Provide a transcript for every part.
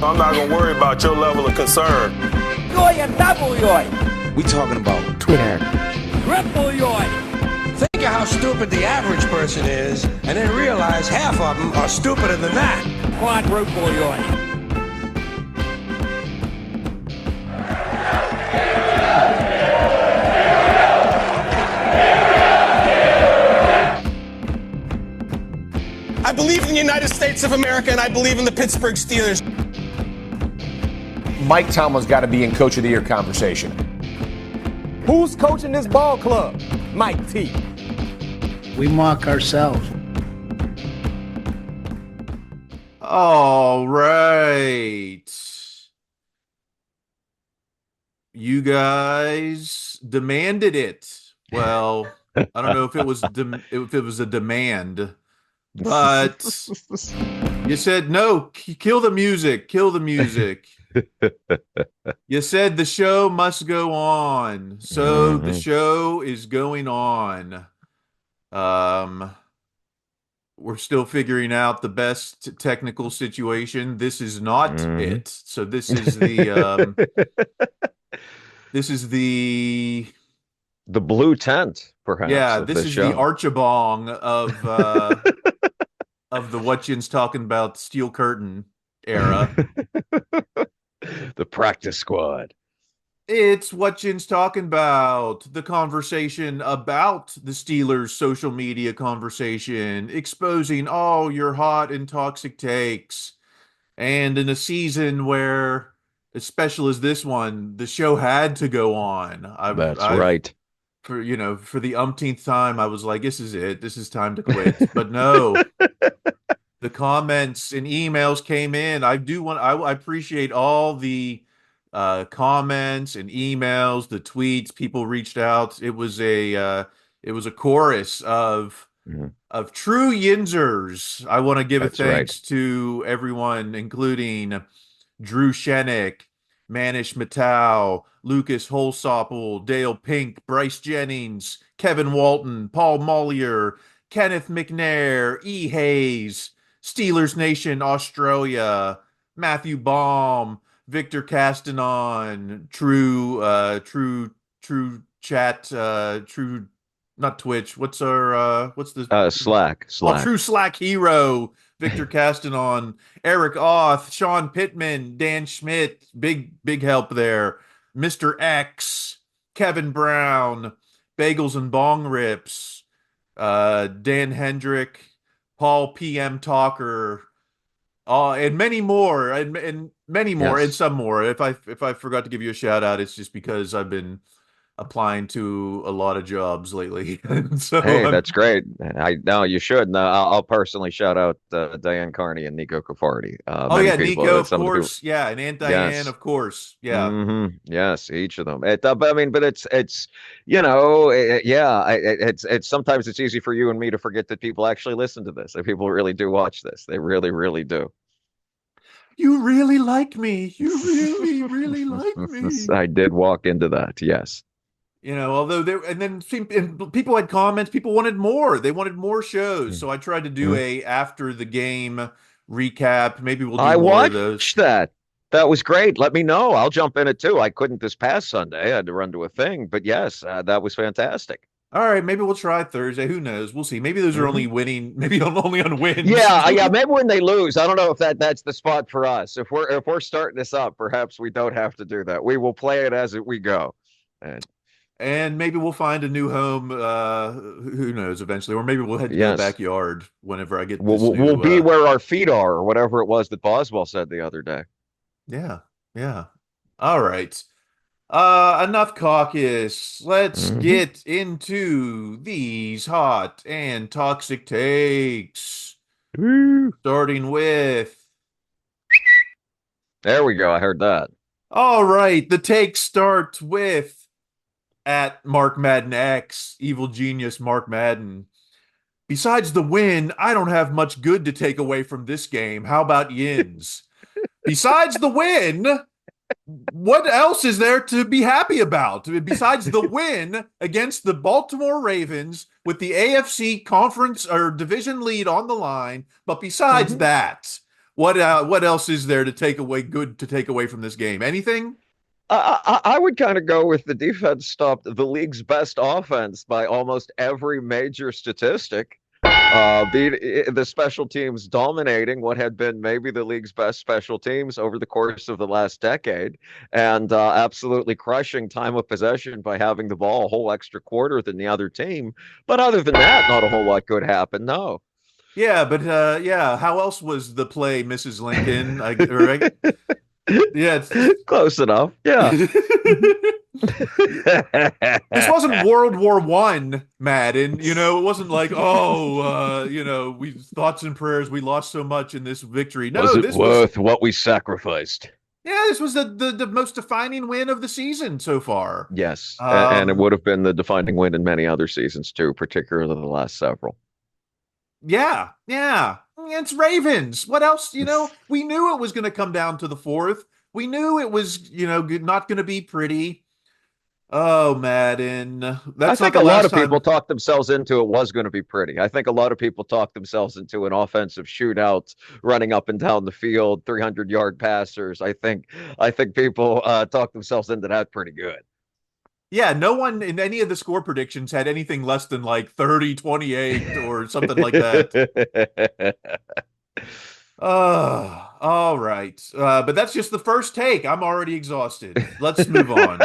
I'm not going to worry about your level of concern. Yoy and double yoy. We talking about Twitter. Triple yoy. Think of how stupid the average person is, and then realize half of them are stupider than that. Quadruple yoy. I believe in the United States of America, and I believe in the Pittsburgh Steelers. Mike Tomlin's got to be in Coach of the Year conversation. Who's coaching this ball club? Mike T. We mock ourselves. All right. You guys demanded it. Well, I don't know if it was a demand, but you said no. Kill the music. Kill the music. You said the show must go on, so the show is going on. We're still figuring out the best technical situation. This is not it. So this is the blue tent, perhaps. Yeah, this is the Archibong of the Whatchins talking about Steel Curtain era. The practice squad. It's Whatchins talking about the conversation about the Steelers' social media conversation, exposing all your hot and toxic takes. And in a season where, as special as this one, the show had to go on. That's right. For the umpteenth time, I was like, this is it. This is time to quit. But no. The comments and emails came in. I appreciate all the comments and emails, the tweets. People reached out. It was a chorus of true Yinzers. I want to give a thanks to everyone, including Drew Shenick, Manish Matau, Lucas Holsopple, Dale Pink, Bryce Jennings, Kevin Walton, Paul Mollier, Kenneth McNair, E. Hayes, Steelers Nation Australia, Matthew Baum, Victor Castanon, True Chat, True, not Twitch. What's the Slack? Oh, True Slack Hero, Victor Castanon, Eric Oth, Sean Pittman, Dan Schmidt, big help there. Mr. X, Kevin Brown, Bagels and Bong Rips, Dan Hendrick, Paul PM Talker, and many more, and many more, and some more. If I forgot to give you a shout out, it's just because I've been applying to a lot of jobs lately. So hey, that's great. No, you should. No, I'll personally shout out Diane Carney and Nico Cafardi. Nico, of course. Yeah, and Aunt Diane, yes. Of course. Yeah. Yes, each of them. It's sometimes it's easy for you and me to forget that people actually listen to this. That people really do watch this. They really, really do. You really like me. You really, really like me. I did walk into that. Yes. Although people had comments, people wanted more. They wanted more shows. So I tried to do a after the game recap. Maybe we'll do more of those. I watched that. That was great. Let me know. I'll jump in it too. I couldn't this past Sunday. I had to run to a thing. But yes, that was fantastic. All right, maybe we'll try Thursday. Who knows? We'll see. Maybe those are only winning. Maybe only on wins. Yeah. Maybe when they lose, I don't know if that's the spot for us. If we're starting this up, perhaps we don't have to do that. We will play it as we go. And maybe we'll find a new home. Who knows? Eventually, or maybe we'll head to the backyard whenever I get. We'll be where our feet are, or whatever it was that Boswell said the other day. Yeah. All right. Enough caucus. Let's get into these hot and toxic takes. Starting with. There we go. I heard that. All right. The take starts with at Mark Madden X, evil genius Mark Madden. Besides the win, I don't have much good to take away from this game. How about Yins? Besides the win, what else is there to be happy about? Besides the win against the Baltimore Ravens with the AFC conference or division lead on the line, but besides that, What else is there to take away from this game? Anything? I would kind of go with the defense stopped the league's best offense by almost every major statistic. The special teams dominating what had been maybe the league's best special teams over the course of the last decade, and absolutely crushing time of possession by having the ball a whole extra quarter than the other team. But other than that, not a whole lot could happen. No. Yeah, but how else was the play, Mrs. Lincoln? Right? Yeah, it's Close enough. Yeah. This wasn't World War I, Madden. It wasn't like, we thoughts and prayers. We lost so much in this victory. No, this was worth what we sacrificed. Yeah, this was the most defining win of the season so far. Yes, and it would have been the defining win in many other seasons too, particularly the last several. Yeah. It's Ravens. What else? We knew it was going to come down to the fourth. We knew it was, not going to be pretty. Oh, Madden. I think a lot of people talked themselves into it was going to be pretty. I think a lot of people talked themselves into an offensive shootout, running up and down the field, 300-yard passers. I think people talked themselves into that pretty good. Yeah, no one in any of the score predictions had anything less than like 30-28 or something like that. All right. But that's just the first take. I'm already exhausted. Let's move on.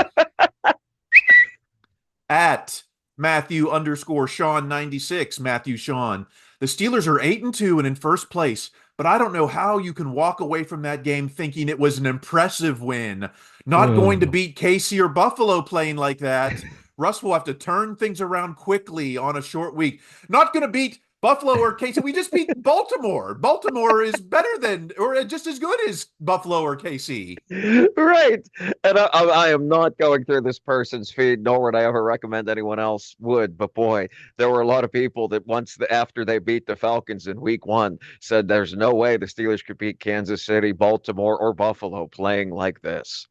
At Matthew_Sean96, Matthew Sean. The Steelers are 8-2 and in first place, but I don't know how you can walk away from that game thinking it was an impressive win. Not going to beat KC or Buffalo playing like that. Russ will have to turn things around quickly on a short week. Not going to beat Buffalo or KC. We just beat Baltimore. Baltimore is better than, or just as good as Buffalo or KC. Right. And I am not going through this person's feed, nor would I ever recommend anyone else would. But boy, there were a lot of people that after they beat the Falcons in week 1 said there's no way the Steelers could beat Kansas City, Baltimore, or Buffalo playing like this.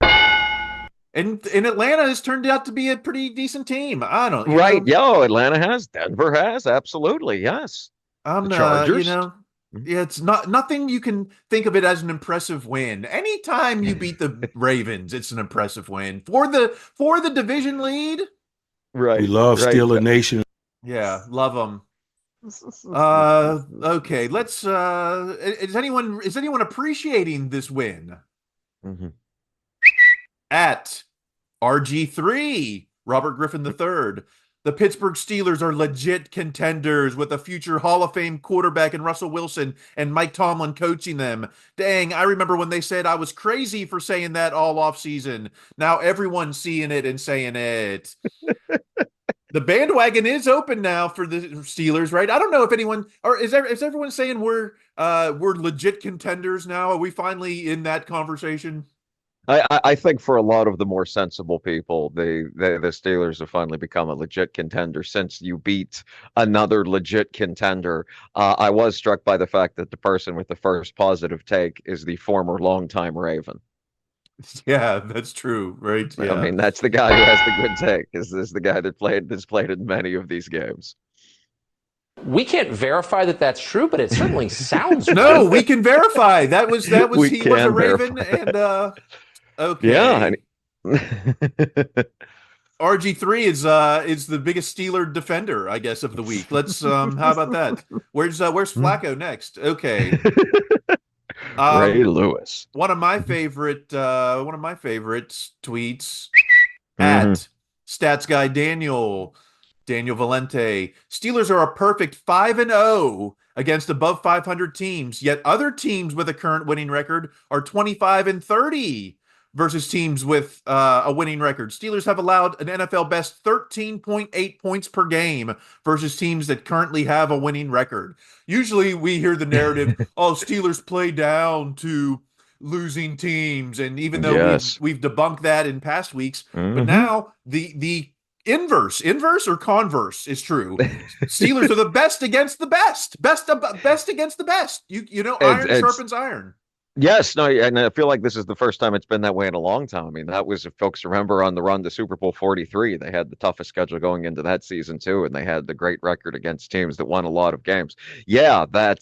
And Atlanta has turned out to be a pretty decent team. I don't know. Right. Atlanta has. Denver has. Absolutely. Yes. The Chargers. It's nothing you can think of it as an impressive win. Anytime you beat the Ravens, it's an impressive win. For the division lead. Right. We love Steeler Nation. Yeah. Love them. Okay. Let's, is anyone appreciating this win? Mm-hmm. At RG3, Robert Griffin III, the Pittsburgh Steelers are legit contenders with a future Hall of Fame quarterback in Russell Wilson and Mike Tomlin coaching them. Dang, I remember when they said I was crazy for saying that all offseason. Now everyone's seeing it and saying it. The bandwagon is open now for the Steelers, right? I don't know if anyone, or is everyone saying we're legit contenders now? Are we finally in that conversation? I think for a lot of the more sensible people, the Steelers have finally become a legit contender since you beat another legit contender. I was struck by the fact that the person with the first positive take is the former longtime Raven. Yeah, that's true, right? Yeah. I mean, that's the guy who has the good take. Is the guy that's played in many of these games. We can't verify that that's true, but it certainly sounds No, true. we can verify. He was a Raven verify. and okay. Yeah. RG3 is the biggest Steeler defender, I guess, of the week. Let's how about that? Where's Flacco next? Okay. Ray Lewis. One of my favorite tweets at Stats Guy Daniel Valente. Steelers are a perfect 5-0 against above 500 teams, yet other teams with a current winning record are 25-30 versus teams with a winning record. Steelers have allowed an NFL best 13.8 points per game versus teams that currently have a winning record. Usually we hear the narrative, Steelers play down to losing teams, and even though we've debunked that in past weeks, but now the inverse or converse is true. Steelers are the best against the best against the best. You know, iron sharpens iron. Yes, no, and I feel like this is the first time it's been that way in a long time. I mean, that was, if folks remember, on the run to Super Bowl 43, they had the toughest schedule going into that season too, and they had the great record against teams that won a lot of games. Yeah, that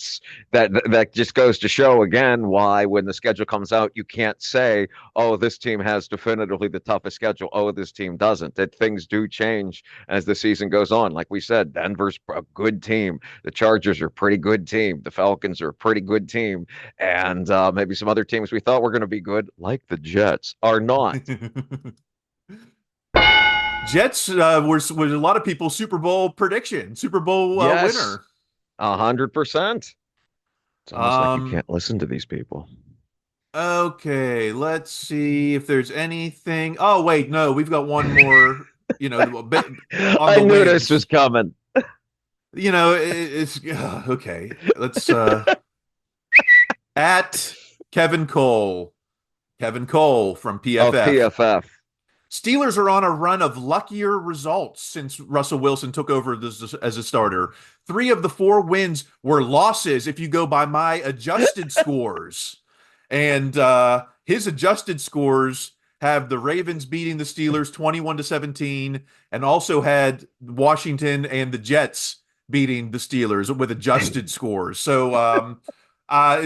just goes to show again why when the schedule comes out, you can't say, "Oh, this team has definitively the toughest schedule. Oh, this team doesn't." That things do change as the season goes on. Like we said, Denver's a good team. The Chargers are a pretty good team. The Falcons are a pretty good team. And maybe some other teams we thought were going to be good, like the Jets, are not. Jets was a lot of people's Super Bowl prediction, Super Bowl winner. 100%. It's almost like you can't listen to these people. Okay, let's see if there's anything. Oh, wait, no, we've got one more. A bit I knew wings. this was coming. It's okay. Let's at Kevin Cole from PFF. Of PFF. Steelers are on a run of luckier results since Russell Wilson took over as a starter. 3 of the 4 wins were losses if you go by my adjusted scores. And his adjusted scores have the Ravens beating the Steelers 21-17, and also had Washington and the Jets beating the Steelers with adjusted scores. So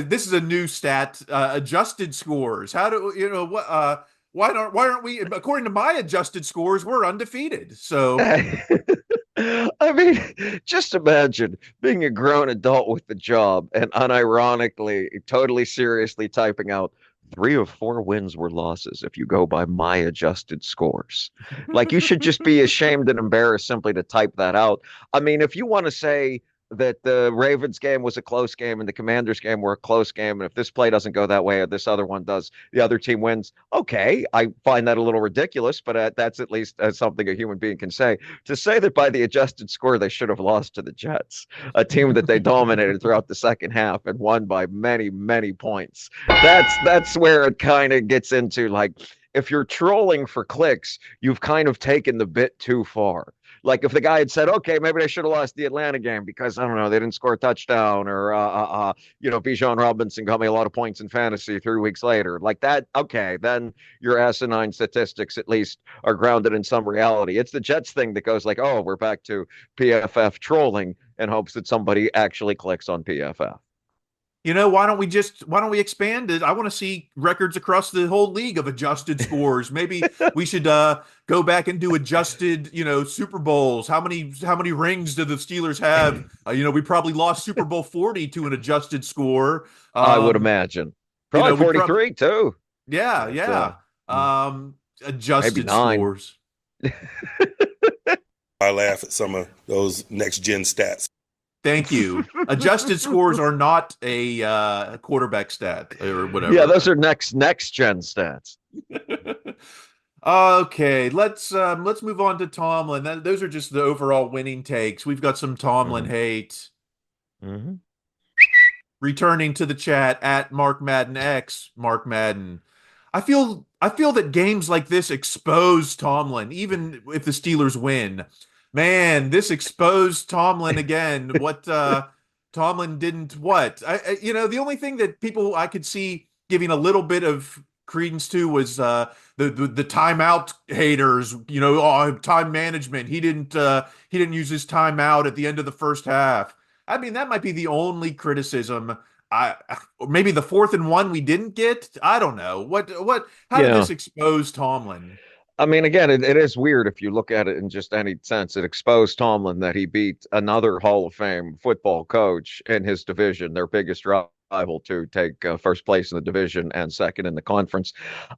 this is a new stat, adjusted scores. How do what? Why aren't we? According to my adjusted scores, we're undefeated. So, I mean, just imagine being a grown adult with the job and unironically, totally seriously typing out 3 of 4 wins were losses if you go by my adjusted scores. Like, you should just be ashamed and embarrassed simply to type that out. I mean, if you want to say that the Ravens game was a close game and the Commanders game were a close game, and if this play doesn't go that way or this other one does, the other team wins. Okay, I find that a little ridiculous, but that's at least something a human being can say. To say that by the adjusted score they should have lost to the Jets, a team that they dominated throughout the second half and won by many, many points, that's where it kind of gets into, like, if you're trolling for clicks, you've kind of taken the bit too far. Like, if the guy had said, okay, maybe they should have lost the Atlanta game because, I don't know, they didn't score a touchdown, or, Bijan Robinson got me a lot of points in fantasy 3 weeks later. Like that, okay, then your asinine statistics at least are grounded in some reality. It's the Jets thing that goes like, oh, we're back to PFF trolling in hopes that somebody actually clicks on PFF. Why don't we expand it? I want to see records across the whole league of adjusted scores. Maybe we should go back and do adjusted, Super Bowls. How many rings do the Steelers have? We probably lost Super Bowl 40 to an adjusted score. I would imagine. Probably 43 too. Yeah. Adjusted scores. I laugh at some of those next gen stats. Thank you. Adjusted scores are not a quarterback stat or whatever. Yeah, those are next gen stats. Okay, let's move on to Tomlin. Those are just the overall winning takes. We've got some Tomlin hate. Mm-hmm. Returning to the chat at Mark Madden X, Mark Madden. I feel that games like this expose Tomlin, even if the Steelers win. Man, this exposed Tomlin again. What Tomlin didn't what? The only thing that people I could see giving a little bit of credence to was the timeout haters. Time management. He didn't use his timeout at the end of the first half. I mean, that might be the only criticism. Maybe the 4th and 1 we didn't get. I don't know. How did this expose Tomlin? I mean, again, it is weird if you look at it in just any sense. It exposed Tomlin that he beat another Hall of Fame football coach in his division, their biggest rival, to take first place in the division and second in the conference.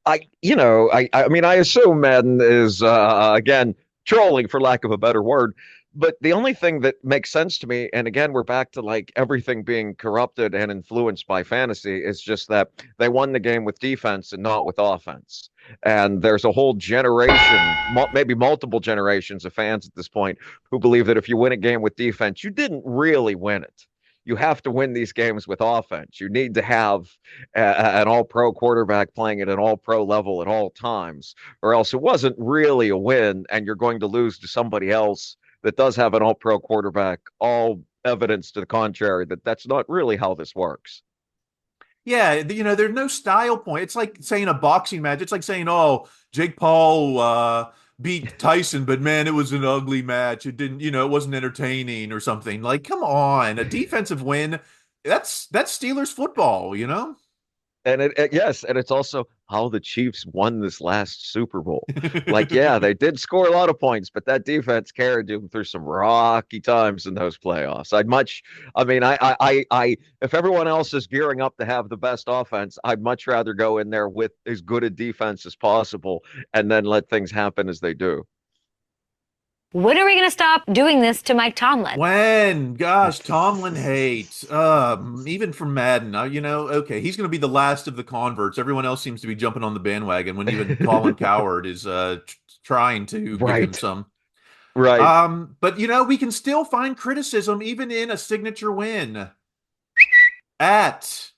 I assume Madden is, again, trolling, for lack of a better word. But the only thing that makes sense to me, and again, we're back to like everything being corrupted and influenced by fantasy, is just that they won the game with defense and not with offense. And there's a whole generation, maybe multiple generations of fans at this point, who believe that if you win a game with defense, you didn't really win it. You have to win these games with offense. You need to have an all-pro quarterback playing at an all-pro level at all times, or else it wasn't really a win, and you're going to lose to somebody else that does have an all-pro quarterback. All evidence to the contrary that's not really how this works. Yeah, there's no style point. It's like saying a boxing match. It's like saying, "Oh, Jake Paul beat Tyson, but man, it was an ugly match. It didn't, it wasn't entertaining or something." Like, come on, a defensive win. That's Steelers football. And yes, and it's also how the Chiefs won this last Super Bowl. Like, yeah, they did score a lot of points, but that defense carried them through some rocky times in those playoffs. If everyone else is gearing up to have the best offense, I'd much rather go in there with as good a defense as possible and then let things happen as they do. When are we going to stop doing this to Mike Tomlin? When? Gosh, Tomlin hates. Even from Madden. Okay, he's going to be the last of the converts. Everyone else seems to be jumping on the bandwagon when even Colin Coward is trying to give him some. Right. But, we can still find criticism even in a signature win. At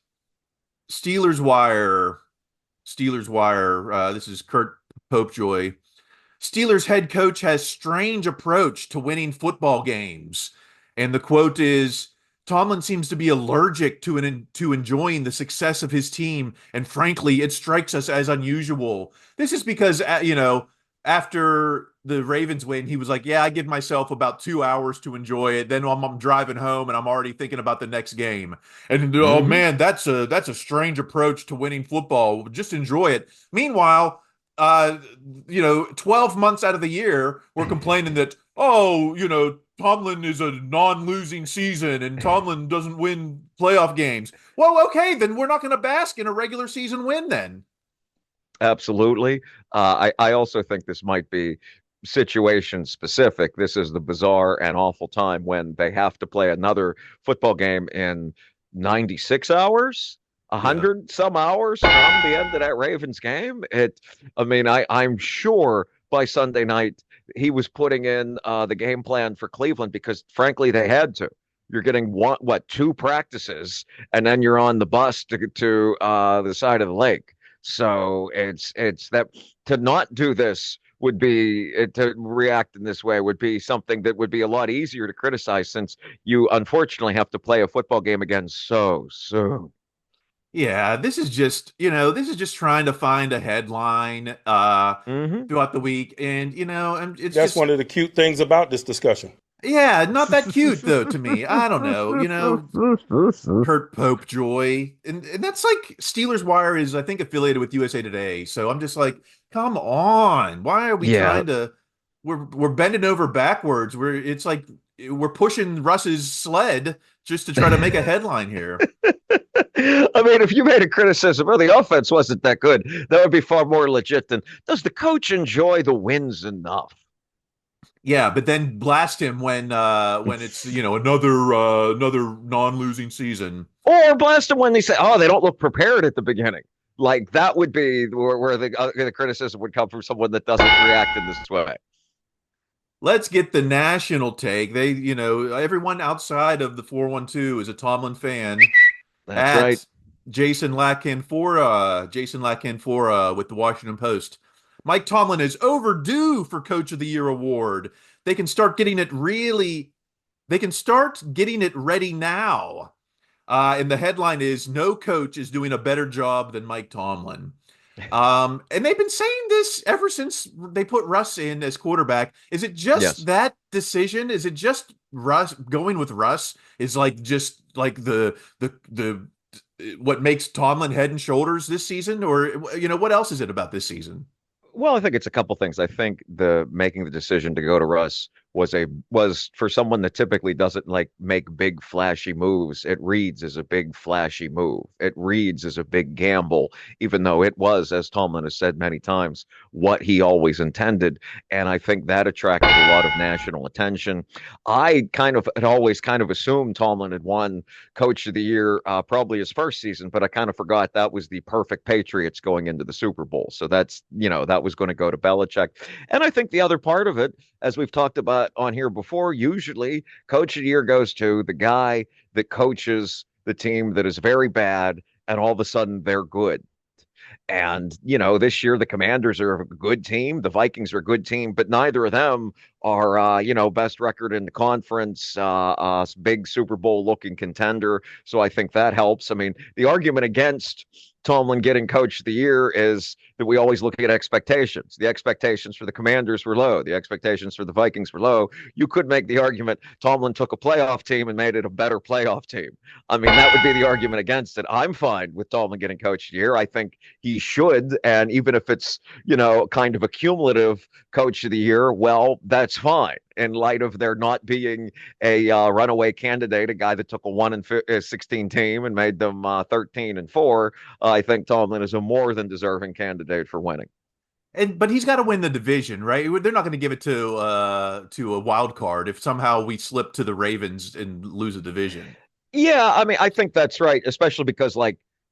Steelers Wire. This is Kurt Popejoy. Steelers head coach has strange approach to winning football games. And the quote is, Tomlin seems to be allergic to enjoying the success of his team. And frankly, it strikes us as unusual. This is because, after the Ravens win, he was like, yeah, I give myself about 2 hours to enjoy it. Then I'm driving home and I'm already thinking about the next game. And oh man, that's a strange approach to winning football. Just enjoy it. Meanwhile, 12 months out of the year, we're complaining that, Tomlin is a non-losing season and Tomlin doesn't win playoff games. Well, okay, then we're not going to bask in a regular season win then. Absolutely. I also think this might be situation specific. This is the bizarre and awful time when they have to play another football game in 96 hours. 100 some hours from the end of that Ravens game. I'm sure by Sunday night he was putting in the game plan for Cleveland because frankly they had to. You're getting two practices and then you're on the bus to the side of the lake. So it's that to not do this would be to react in this way would be something that would be a lot easier to criticize since you unfortunately have to play a football game again so soon. Yeah, this is just trying to find a headline throughout the week. And, it's That's one of the cute things about this discussion. Yeah, not that cute, though, to me. I don't know. Kurt Popejoy. And that's like Steelers Wire is, I think, affiliated with USA Today. So I'm just like, come on. Why are we trying to we're bending over backwards. It's like we're pushing Russ's sled just to try to make a headline here. If you made a criticism, the offense wasn't that good, that would be far more legit than, does the coach enjoy the wins enough? Yeah, but then blast him when it's another non-losing season, or blast him when they say, "Oh, they don't look prepared at the beginning." Like that would be where the criticism would come from someone that doesn't react in this way. Let's get the national take. They, everyone outside of the 412 is a Tomlin fan. That's right. Jason Lacanfora with the Washington Post. Mike Tomlin is overdue for Coach of the Year award. They can start getting it ready now. And the headline is, no coach is doing a better job than Mike Tomlin. And they've been saying this ever since they put Russ in as quarterback. Is it just that decision? Is it just Russ going with Russ is just the what makes Tomlin head and shoulders this season? Or, what else is it about this season? Well, I think it's a couple things. I think making the decision to go to Russ was for someone that typically doesn't make big flashy moves. It reads as a big flashy move. It reads as a big gamble, even though it was, as Tomlin has said many times, what he always intended. And I think that attracted a lot of national attention. I had always assumed Tomlin had won Coach of the Year probably his first season, but I kind of forgot that was the perfect Patriots going into the Super Bowl. So that's, that was going to go to Belichick. And I think the other part of it, as we've talked about on here before, usually Coach of the Year goes to the guy that coaches the team that is very bad and all of a sudden they're good. And, this year the Commanders are a good team. The Vikings are a good team, but neither of them are, best record in the conference, big Super Bowl looking contender. So I think that helps. I mean, the argument against Tomlin getting coach of the year is that we always look at expectations. The expectations for the Commanders were low. The expectations for the Vikings were low. You could make the argument Tomlin took a playoff team and made it a better playoff team. I mean, that would be the argument against it. I'm fine with Tomlin getting coach of the year. I think he should. And even if it's, kind of a cumulative coach of the year, well, that's fine. In light of there not being a runaway candidate, a guy that took a 1-16 team and made them 13-4, I think Tomlin is a more than deserving candidate for winning. But he's got to win the division, right? They're not going to give it to a wild card if somehow we slip to the Ravens and lose a division. Yeah, I mean, I think that's right, especially because,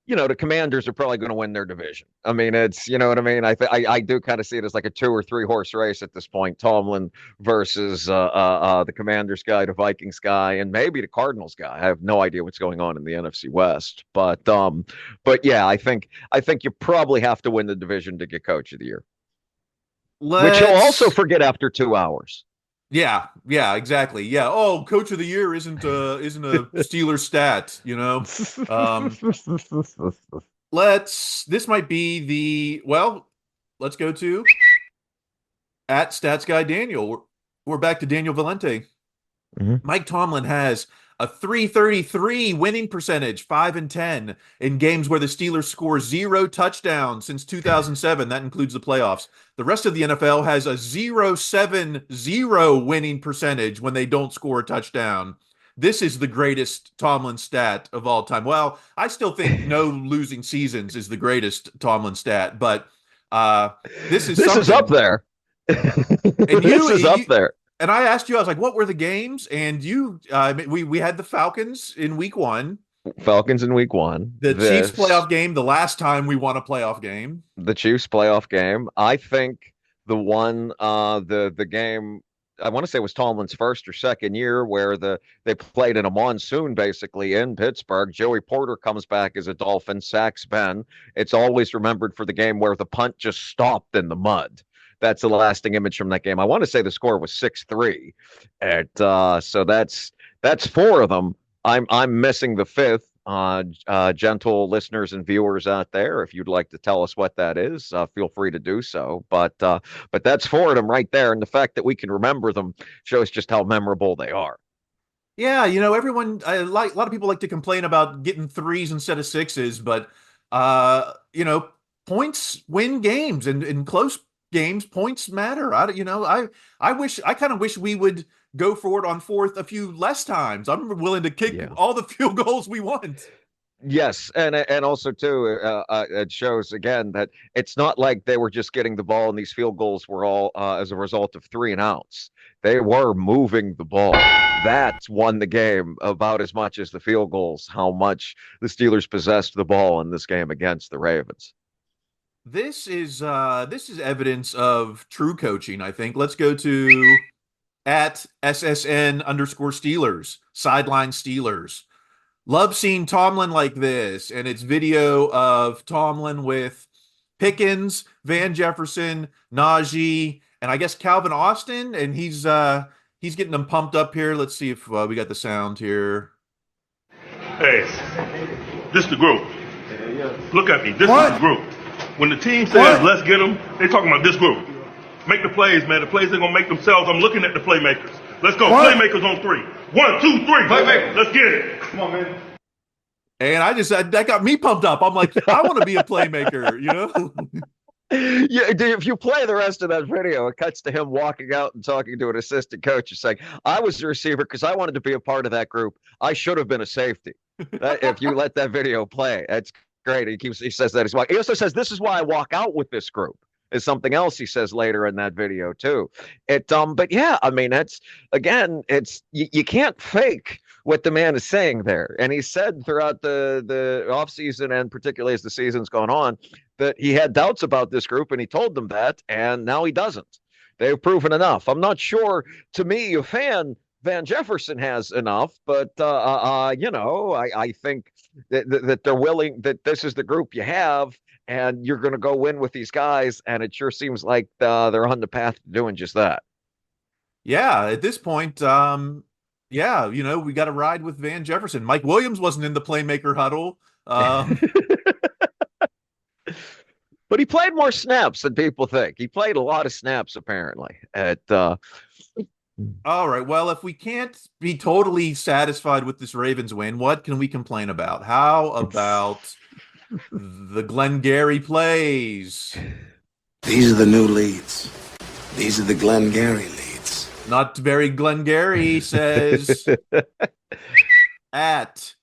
the Commanders are probably going to win their division. I mean, it's, you know what I mean? I do kind of see it as like a 2 or 3 horse race at this point. Tomlin versus the Commanders guy, the Vikings guy, and maybe the Cardinals guy. I have no idea what's going on in the NFC West, but yeah, I think you probably have to win the division to get coach of the year, which he'll also forget after 2 hours. Yeah, exactly. Yeah. Oh, coach of the year isn't a Steelers stat, This might be let's go to at Stats Guy Daniel. We're back to Daniel Valente. Mm-hmm. Mike Tomlin has a .333 winning percentage, 5-10 in games where the Steelers score 0 touchdowns since 2007. That includes the playoffs. The rest of the NFL has a .070 winning percentage when they don't score a touchdown. This is the greatest Tomlin stat of all time. Well, I still think no losing seasons is the greatest Tomlin stat, but this is up there. This is up there. And I asked you, I was like, what were the games? And you, we had the Falcons in week 1. Falcons in week 1. The Chiefs playoff game, the last time we won a playoff game. The Chiefs playoff game. I think the one, the game, I want to say it was Tomlin's first or second year where they played in a monsoon basically in Pittsburgh. Joey Porter comes back as a Dolphin, sacks Ben. It's always remembered for the game where the punt just stopped in the mud. That's a lasting image from that game. I want to say the score was 6-3. So that's 4 of them. I'm missing the 5th. Gentle listeners and viewers out there, if you'd like to tell us what that is, feel free to do so. But that's 4 of them right there, and the fact that we can remember them shows just how memorable they are. Yeah, everyone, a lot of people like to complain about getting 3s instead of 6s, but points win games, and in close games, points matter. I kind of wish we would go for it on 4th a few less times. I'm willing to kick all the field goals we want. Yes, and also too, it shows again that it's not like they were just getting the ball and these field goals were all as a result of 3 and outs. They were moving the ball. That won the game about as much as the field goals. How much the Steelers possessed the ball in this game against the Ravens. This is evidence of true coaching, I think. Let's go to at SSN_Steelers, sideline Steelers. Love seeing Tomlin like this, and it's video of Tomlin with Pickens, Van Jefferson, Najee, and I guess Calvin Austin, and he's getting them pumped up here. Let's see if we got the sound here. Hey, this is the group. Look at me. This is the group. When the team says, let's get them, they're talking about this group. Make the plays, man. The plays they're going to make themselves. I'm looking at the playmakers. Let's go. What? Playmakers on 3. 1, 2, 3. Playmakers. Let's get it. Come on, man. And that got me pumped up. I'm like, I want to be a playmaker, Yeah, if you play the rest of that video, it cuts to him walking out and talking to an assistant coach and saying, I was the receiver because I wanted to be a part of that group. I should have been a safety. If you let that video play, that's great. He says that as well. He also says, this is why I walk out with this group, is something else he says later in that video too. But yeah, I mean, you can't fake what the man is saying there. And he said throughout the offseason, and particularly as the season's gone on, that he had doubts about this group, and he told them that, and now he doesn't. They've proven enough. I'm not sure, to me, a fan, Van Jefferson has enough, but I think that they're willing, that this is the group you have, and you're going to go win with these guys, and it sure seems like they're on the path to doing just that. Yeah, at this point, yeah, we got to ride with Van Jefferson. Mike Williams wasn't in the playmaker huddle. But he played more snaps than people think. He played a lot of snaps, apparently. All right. Well, if we can't be totally satisfied with this Ravens win, what can we complain about? How about the Glengarry plays? These are the new leads. These are the Glengarry leads. Not very Glengarry, says at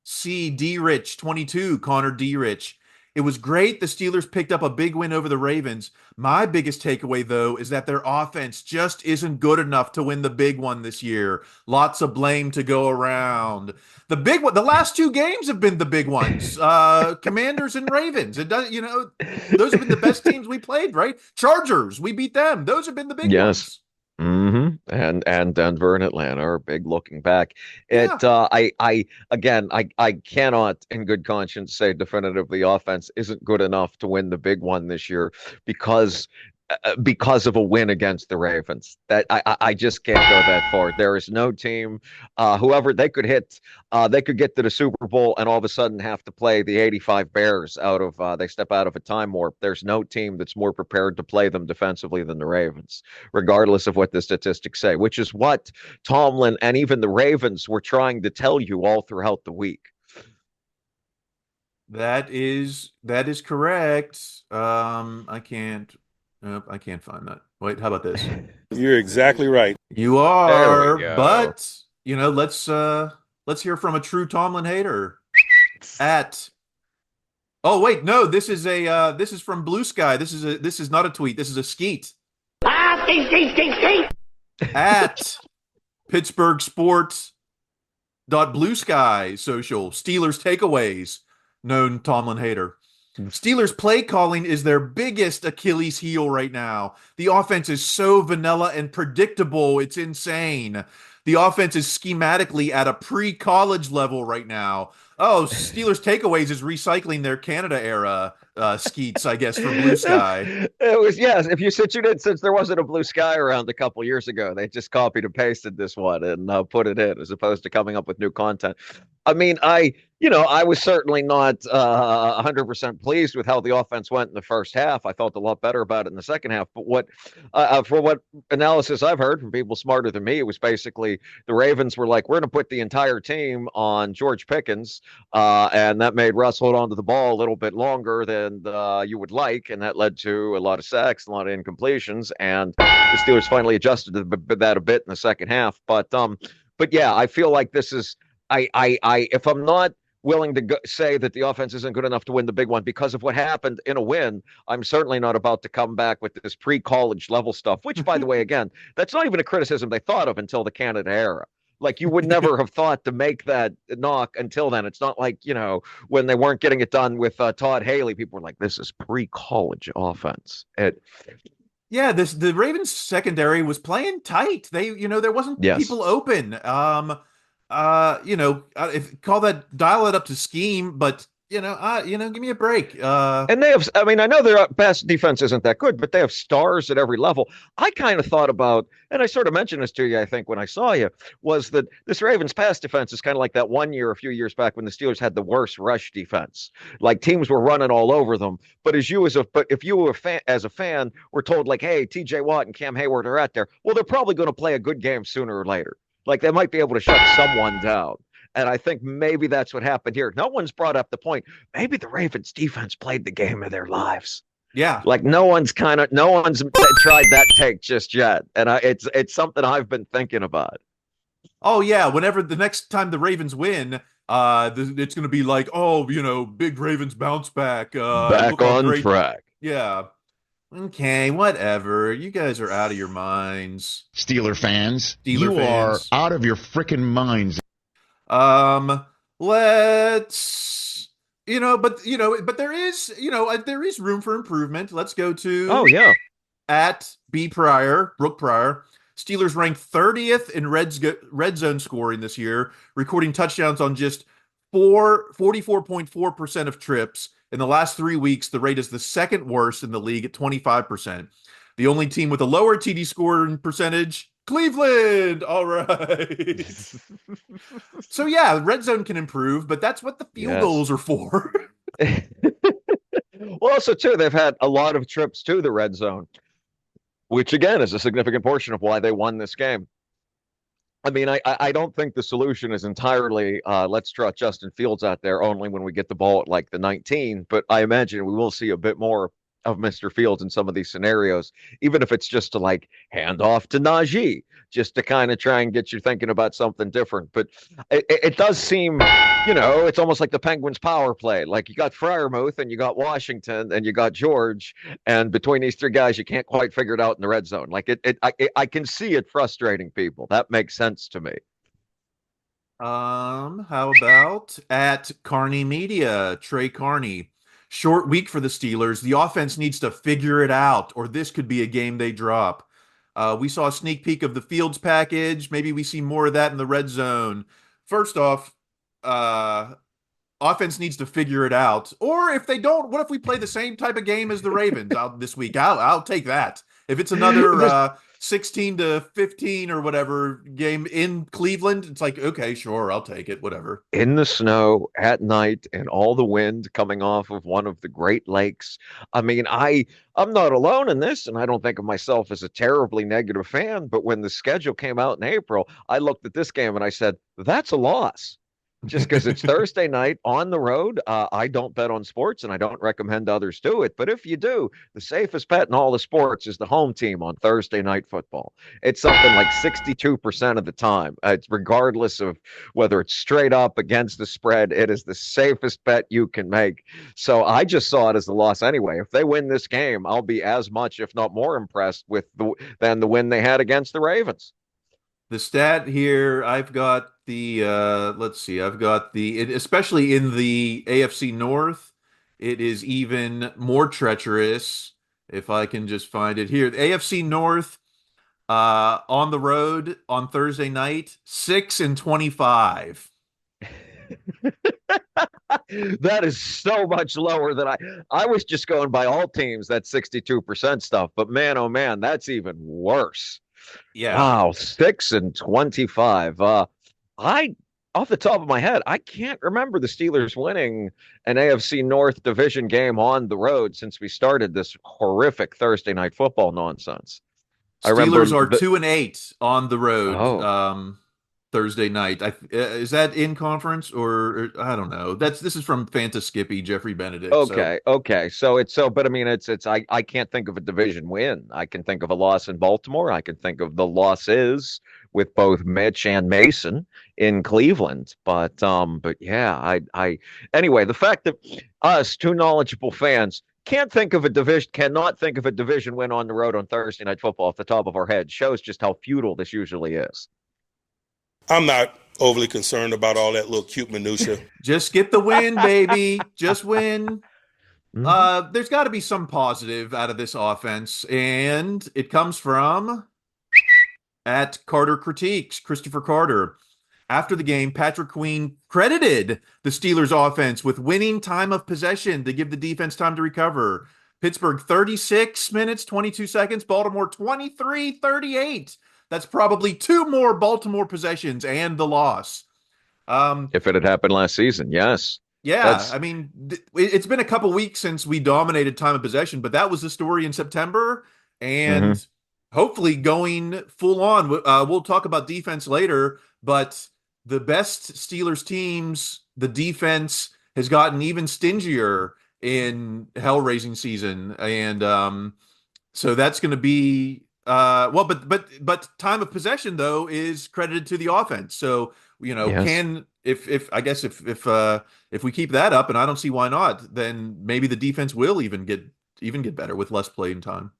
C. D. Rich 22, Connor D. Rich. It was great the Steelers picked up a big win over the Ravens. My biggest takeaway, though, is that their offense just isn't good enough to win the big one this year. Lots of blame to go around. The big one, the last 2 games have been the big ones. Commanders and Ravens. It does, those have been the best teams we played, right? Chargers, we beat them. Those have been the big ones. Mm-hmm. And Denver and Atlanta are big looking back. I cannot in good conscience say definitively offense isn't good enough to win the big one this year because of a win against the Ravens. That I just can't go that far. There is no team, whoever they could hit, they could get to the Super Bowl and all of a sudden have to play the 85 Bears they step out of a time warp. There's no team that's more prepared to play them defensively than the Ravens, regardless of what the statistics say, which is what Tomlin and even the Ravens were trying to tell you all throughout the week. That is correct. I can't find that. Wait, how about this? You're exactly right. You are, but let's hear from a true Tomlin hater. Oh wait, no, this is from Blue Sky. This is not a tweet. This is a skeet. At Pittsburgh Sports Blue Sky social Steelers takeaways. Known Tomlin hater. Steelers play calling is their biggest Achilles heel right now. The offense is so vanilla and predictable. It's insane. The offense is schematically at a pre-college level right now. Oh, Steelers takeaways is recycling their Canada era skeets, I guess, from Blue Sky. It was, yes. If you since there wasn't a Blue Sky around a couple years ago, they just copied and pasted this one and put it in as opposed to coming up with new content. I mean, I was certainly not 100% pleased with how the offense went in the first half. I felt a lot better about it in the second half. But for what analysis I've heard from people smarter than me, it was basically the Ravens were like, we're going to put the entire team on George Pickens, and that made Russ hold on to the ball a little bit longer than you would like, and that led to a lot of sacks, a lot of incompletions, and the Steelers finally adjusted to that a bit in the second half. But yeah, I feel like this is if I'm not willing to say that the offense isn't good enough to win the big one because of what happened in a win, I'm certainly not about to come back with this pre-college level stuff, which, by the way, again, that's not even a criticism they thought of until the Canada era. Like, you would never have thought to make that knock until then. It's not like, when they weren't getting it done with Todd Haley, people were like, this is pre-college offense. Yeah, the Ravens secondary was playing tight. They, there wasn't people open. Dial it up to scheme, but give me a break. And they have, I know their pass defense isn't that good, but they have stars at every level. I kind of thought about, and I sort of mentioned this to you, I think, when I saw you, was that this Ravens pass defense is kind of like that one year, a few years back, when the Steelers had the worst rush defense. Like, teams were running all over them. But if you were as a fan, were told, like, hey, TJ Watt and Cam Hayward are out there, well, they're probably going to play a good game sooner or later. Like, they might be able to shut someone down. And I think maybe that's what happened here. No one's brought up the point. Maybe the Ravens defense played the game of their lives. Yeah. Like, no one's tried that take just yet. And it's something I've been thinking about. Oh, yeah. Whenever the next time the Ravens win, it's going to be like, big Ravens bounce back. Back on track. Yeah. Okay, whatever. You guys are out of your minds. Steeler fans. You are out of your freaking minds. Let's, but there is room for improvement. Let's go to, at Brooke Pryor. Steelers ranked 30th in red zone scoring this year, recording touchdowns on just 44.4% of trips. In the last 3 weeks, the rate is the second worst in the league at 25%. The only team with a lower TD scoring percentage, Cleveland. All right. So yeah, red zone can improve, but that's what the field goals are for. Well, also too, they've had a lot of trips to the red zone, which again is a significant portion of why they won this game. I mean, I don't think the solution is entirely let's trot Justin Fields out there only when we get the ball at like the 19, but I imagine we will see a bit more of Mr. Fields in some of these scenarios, even if it's just to like hand off to Najee, just to kind of try and get you thinking about something different. But it does seem, it's almost like the Penguins power play. Like you got Freiermuth and you got Washington and you got George, and between these three guys, you can't quite figure it out in the red zone. Like I can see it frustrating people. That makes sense to me. How about at Carney Media, Trey Carney? Short week for the Steelers. The offense needs to figure it out, or this could be a game they drop. We saw a sneak peek of the Fields package. Maybe we see more of that in the red zone. First off, offense needs to figure it out. Or if they don't, what if we play the same type of game as the Ravens this week? I'll take that. If it's another 16-15 or whatever game in Cleveland, it's like, okay, sure, I'll take it, whatever. In the snow at night and all the wind coming off of one of the Great Lakes. I mean, I'm not alone in this, and I don't think of myself as a terribly negative fan, but when the schedule came out in April, I looked at this game and I said, that's a loss. Just because it's Thursday night on the road. I don't bet on sports and I don't recommend others do it. But if you do, the safest bet in all the sports is the home team on Thursday night football. It's something like 62% of the time. It's regardless of whether it's straight up against the spread. It is the safest bet you can make. So I just saw it as a loss anyway. If they win this game, I'll be as much, if not more impressed with than the win they had against the Ravens. The stat here, I've got the, especially in the AFC North, it is even more treacherous. If I can just find it here. The AFC North, on the road on Thursday night, 6-25. That is so much lower than I was just going by all teams, that 62% stuff. But man, oh man, that's even worse. Yeah. Wow, 6-25. Off the top of my head, I can't remember the Steelers winning an AFC North division game on the road since we started this horrific Thursday night football nonsense. Steelers are 2-8 on the road. Thursday night. Is that in conference or I don't know. This is from Fantaskippy, Jeffrey Benedict. Okay. So but I mean, I can't think of a division win. I can think of a loss in Baltimore. I can think of the losses with both Mitch and Mason in Cleveland. But yeah, anyway, the fact that us two knowledgeable fans cannot think of a division win on the road on Thursday night football off the top of our head shows just how futile this usually is. I'm not overly concerned about all that little cute minutia. Just get the win, baby. Just win. There's got to be some positive out of this offense, and it comes from at Carter Critiques, Christopher Carter. After the game, Patrick Queen credited the Steelers offense with winning time of possession to give the defense time to recover. Pittsburgh 36 minutes, 22 seconds. Baltimore 23-38. That's probably 2 more Baltimore possessions and the loss. If it had happened last season, yes. Yeah, I mean, it's been a couple weeks since we dominated time of possession, but that was the story in September, and hopefully going full on. We'll talk about defense later, but the best Steelers teams, the defense has gotten even stingier in hell-raising season, and so that's going to be but time of possession though is credited to the offense. So if we keep that up, and I don't see why not, then maybe the defense will even get better with less playing time.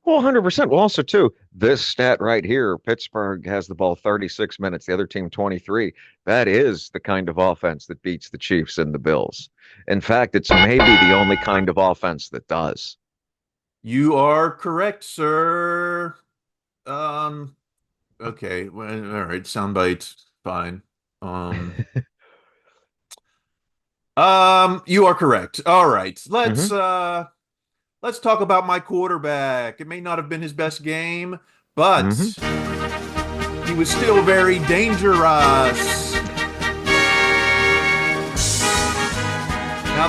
Well, 100%. Well, also too, this stat right here, Pittsburgh has the ball 36 minutes, the other team 23. That is the kind of offense that beats the Chiefs and the Bills. In fact, it's maybe the only kind of offense that does. You are correct, sir. Okay. Well, all right. Soundbite. Fine. You are correct. All right. Let's Mm-hmm. let's talk about my quarterback. It may not have been his best game, but Mm-hmm. he was still very dangerous. Now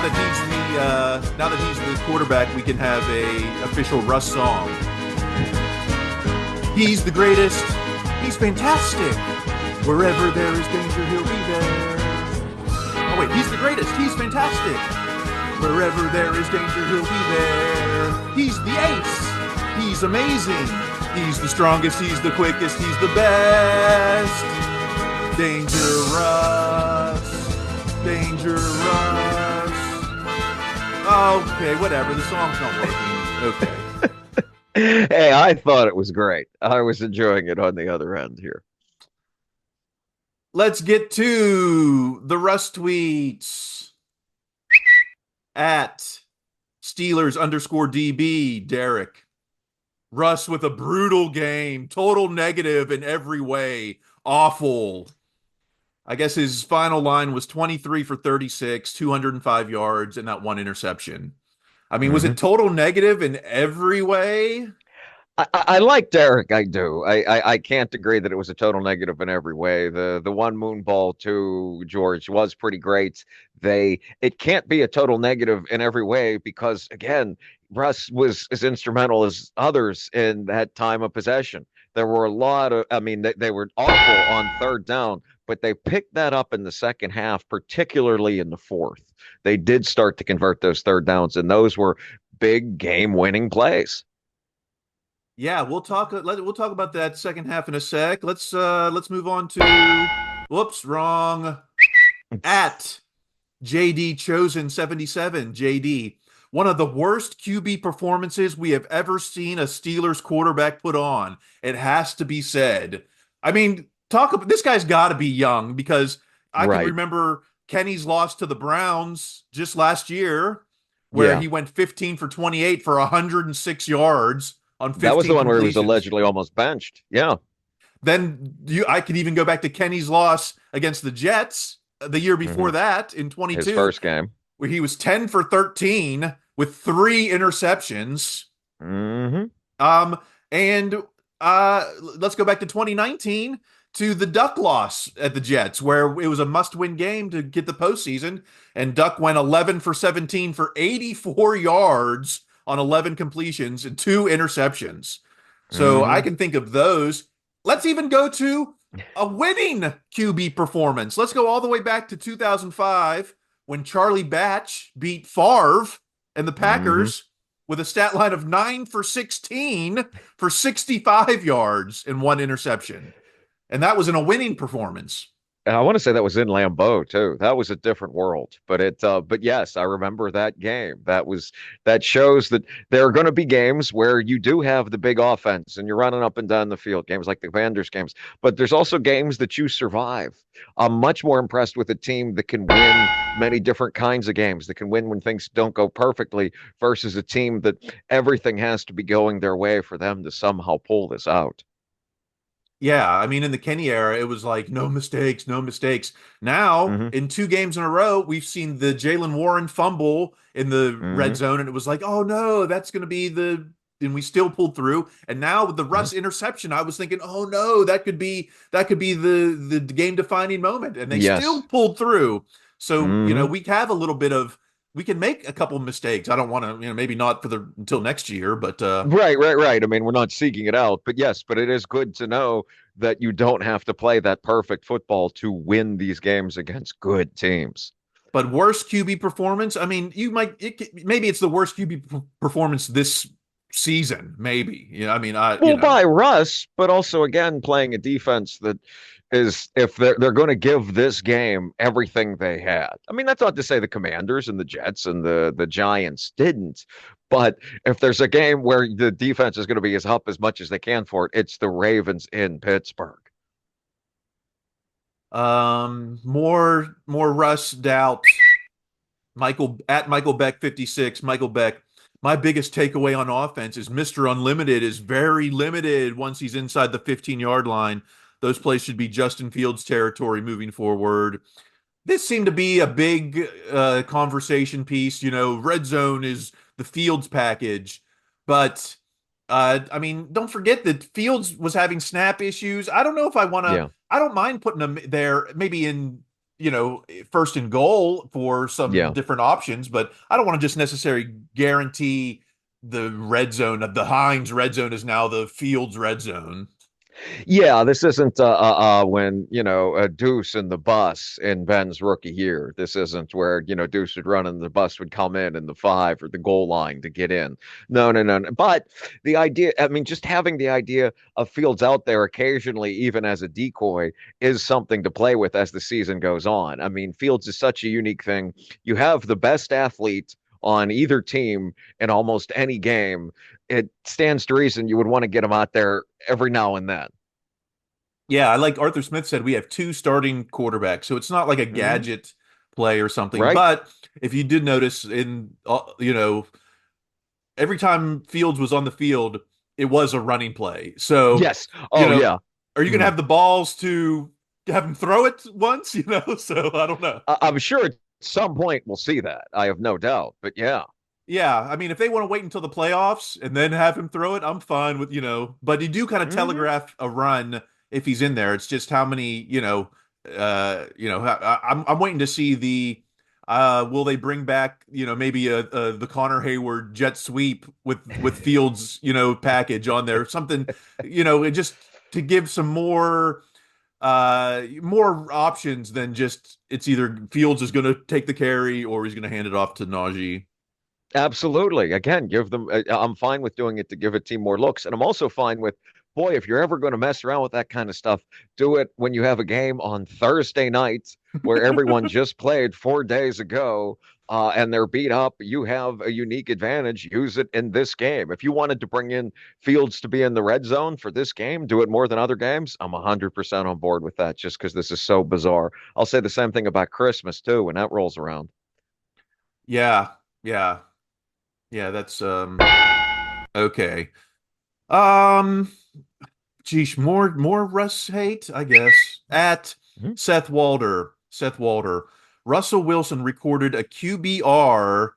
that he's the quarterback, we can have a official Russ song. He's the greatest. He's fantastic. Wherever there is danger, he'll be there. Oh wait, he's the greatest. He's fantastic. Wherever there is danger, he'll be there. He's the ace. He's amazing. He's the strongest. He's the quickest. He's the best. Dangerous. Dangerous. Okay, whatever. The song's not working. Okay. Hey, I thought it was great. I was enjoying it on the other end here. Let's get to the Russ tweets at Steelers_DB, Derek. Russ with a brutal game, total negative in every way, awful. I guess his final line was 23 for 36, 205 yards, and that one interception. I mean, was it total negative in every way? I like Derek. I do. I can't agree that it was a total negative in every way. The one moon ball to George was pretty great. It can't be a total negative in every way because again, Russ was as instrumental as others in that time of possession. There were a lot of, I mean, they were awful on third down, but they picked that up in the second half, particularly in the fourth. They did start to convert those third downs, and those were big game-winning plays. Yeah, we'll talk about that second half in a sec. Let's move on to whoops, wrong. At JD Chosen 77, JD. One of the worst QB performances we have ever seen a Steelers quarterback put on. It has to be said. I mean, this guy's got to be young because I can remember Kenny's loss to the Browns just last year where he went 15 for 28 for 106 yards on 15 That was the one where he was completions. allegedly almost benched. Yeah. Then I could even go back to Kenny's loss against the Jets the year before that in 22. His first game. Where he was 10 for 13 with 3 interceptions. And let's go back to 2019 to the Duck loss at the Jets, where it was a must-win game to get the postseason, and Duck went 11 for 17 for 84 yards on 11 completions and 2 interceptions. So I can think of those. Let's even go to a winning QB performance. Let's go all the way back to 2005 when Charlie Batch beat Favre and the Packers with a stat line of 9 for 16 for 65 yards and 1 interception. And that was in a winning performance. I want to say that was in Lambeau too. That was a different world, but yes, I remember that game. That shows that there are going to be games where you do have the big offense and you're running up and down the field, games like the Commanders games, but there's also games that you survive. I'm much more impressed with a team that can win many different kinds of games, that can win when things don't go perfectly versus a team that everything has to be going their way for them to somehow pull this out. Yeah, I mean, in the Kenny era, it was like, no mistakes, no mistakes. Now, in 2 games in a row, we've seen the Jalen Warren fumble in the red zone, and it was like, oh no, that's going to be and we still pulled through. And now with the Russ interception, I was thinking, oh no, that could be the game-defining moment, and they still pulled through. So, we have a little bit of, we can make a couple of mistakes. I don't want to, maybe not until next year, but Right. I mean, we're not seeking it out, but it is good to know that you don't have to play that perfect football to win these games against good teams. But worst QB performance, I mean, maybe it's the worst QB performance this season, maybe. I mean, by Russ, but also again playing a defense that is, if they're going to give this game everything they had. I mean, that's not to say the Commanders and the Jets and the Giants didn't, but if there's a game where the defense is going to be up as much as they can for it, it's the Ravens in Pittsburgh. More Russ doubt. Michael Beck 56. Michael Beck. My biggest takeaway on offense is Mr. Unlimited is very limited once he's inside the 15-yard line. Those plays should be Justin Fields territory moving forward. This seemed to be a big conversation piece. Red zone is the Fields package, but I mean, don't forget that Fields was having snap issues. I don't know if I want to. Yeah. I don't mind putting him there, maybe in first and goal for some different options, but I don't want to just necessarily guarantee the red zone. The Heinz red zone is now the Fields red zone. Yeah, this isn't when a Deuce in the bus in Ben's rookie year. This isn't where Deuce would run and the bus would come in the 5 or the goal line to get in. No, no, no, no. But the idea, I mean, just having the idea of Fields out there occasionally, even as a decoy, is something to play with as the season goes on. I mean, Fields is such a unique thing. You have the best athlete on either team in almost any game. It stands to reason you would want to get him out there every now and then. Yeah, like Arthur Smith said, we have 2 starting quarterbacks, so it's not like a gadget play or something. Right. But if you did notice, every time Fields was on the field, it was a running play. So yes, yeah. Are you going to have the balls to have him throw it once? So I don't know. I'm sure at some point we'll see that. I have no doubt. But yeah. Yeah, I mean, if they want to wait until the playoffs and then have him throw it, I'm fine with, but you do kind of telegraph a run if he's in there. It's just how many, I'm waiting to see the will they bring back, maybe the Connor Hayward jet sweep with Fields, package on there, something, just to give some more options than just it's either Fields is going to take the carry or he's going to hand it off to Najee. Absolutely. Again, give them. I'm fine with doing it to give a team more looks, and I'm also fine with, boy, if you're ever going to mess around with that kind of stuff, do it when you have a game on Thursday night where everyone just played 4 days ago and they're beat up. You have a unique advantage. Use it in this game. If you wanted to bring in Fields to be in the red zone for this game, do it more than other games. I'm 100% on board with that just because this is so bizarre. I'll say the same thing about Christmas, too, when that rolls around. Yeah, yeah. Yeah, that's okay. Geesh, more Russ hate, I guess. At Seth Walder. Russell Wilson recorded a QBR.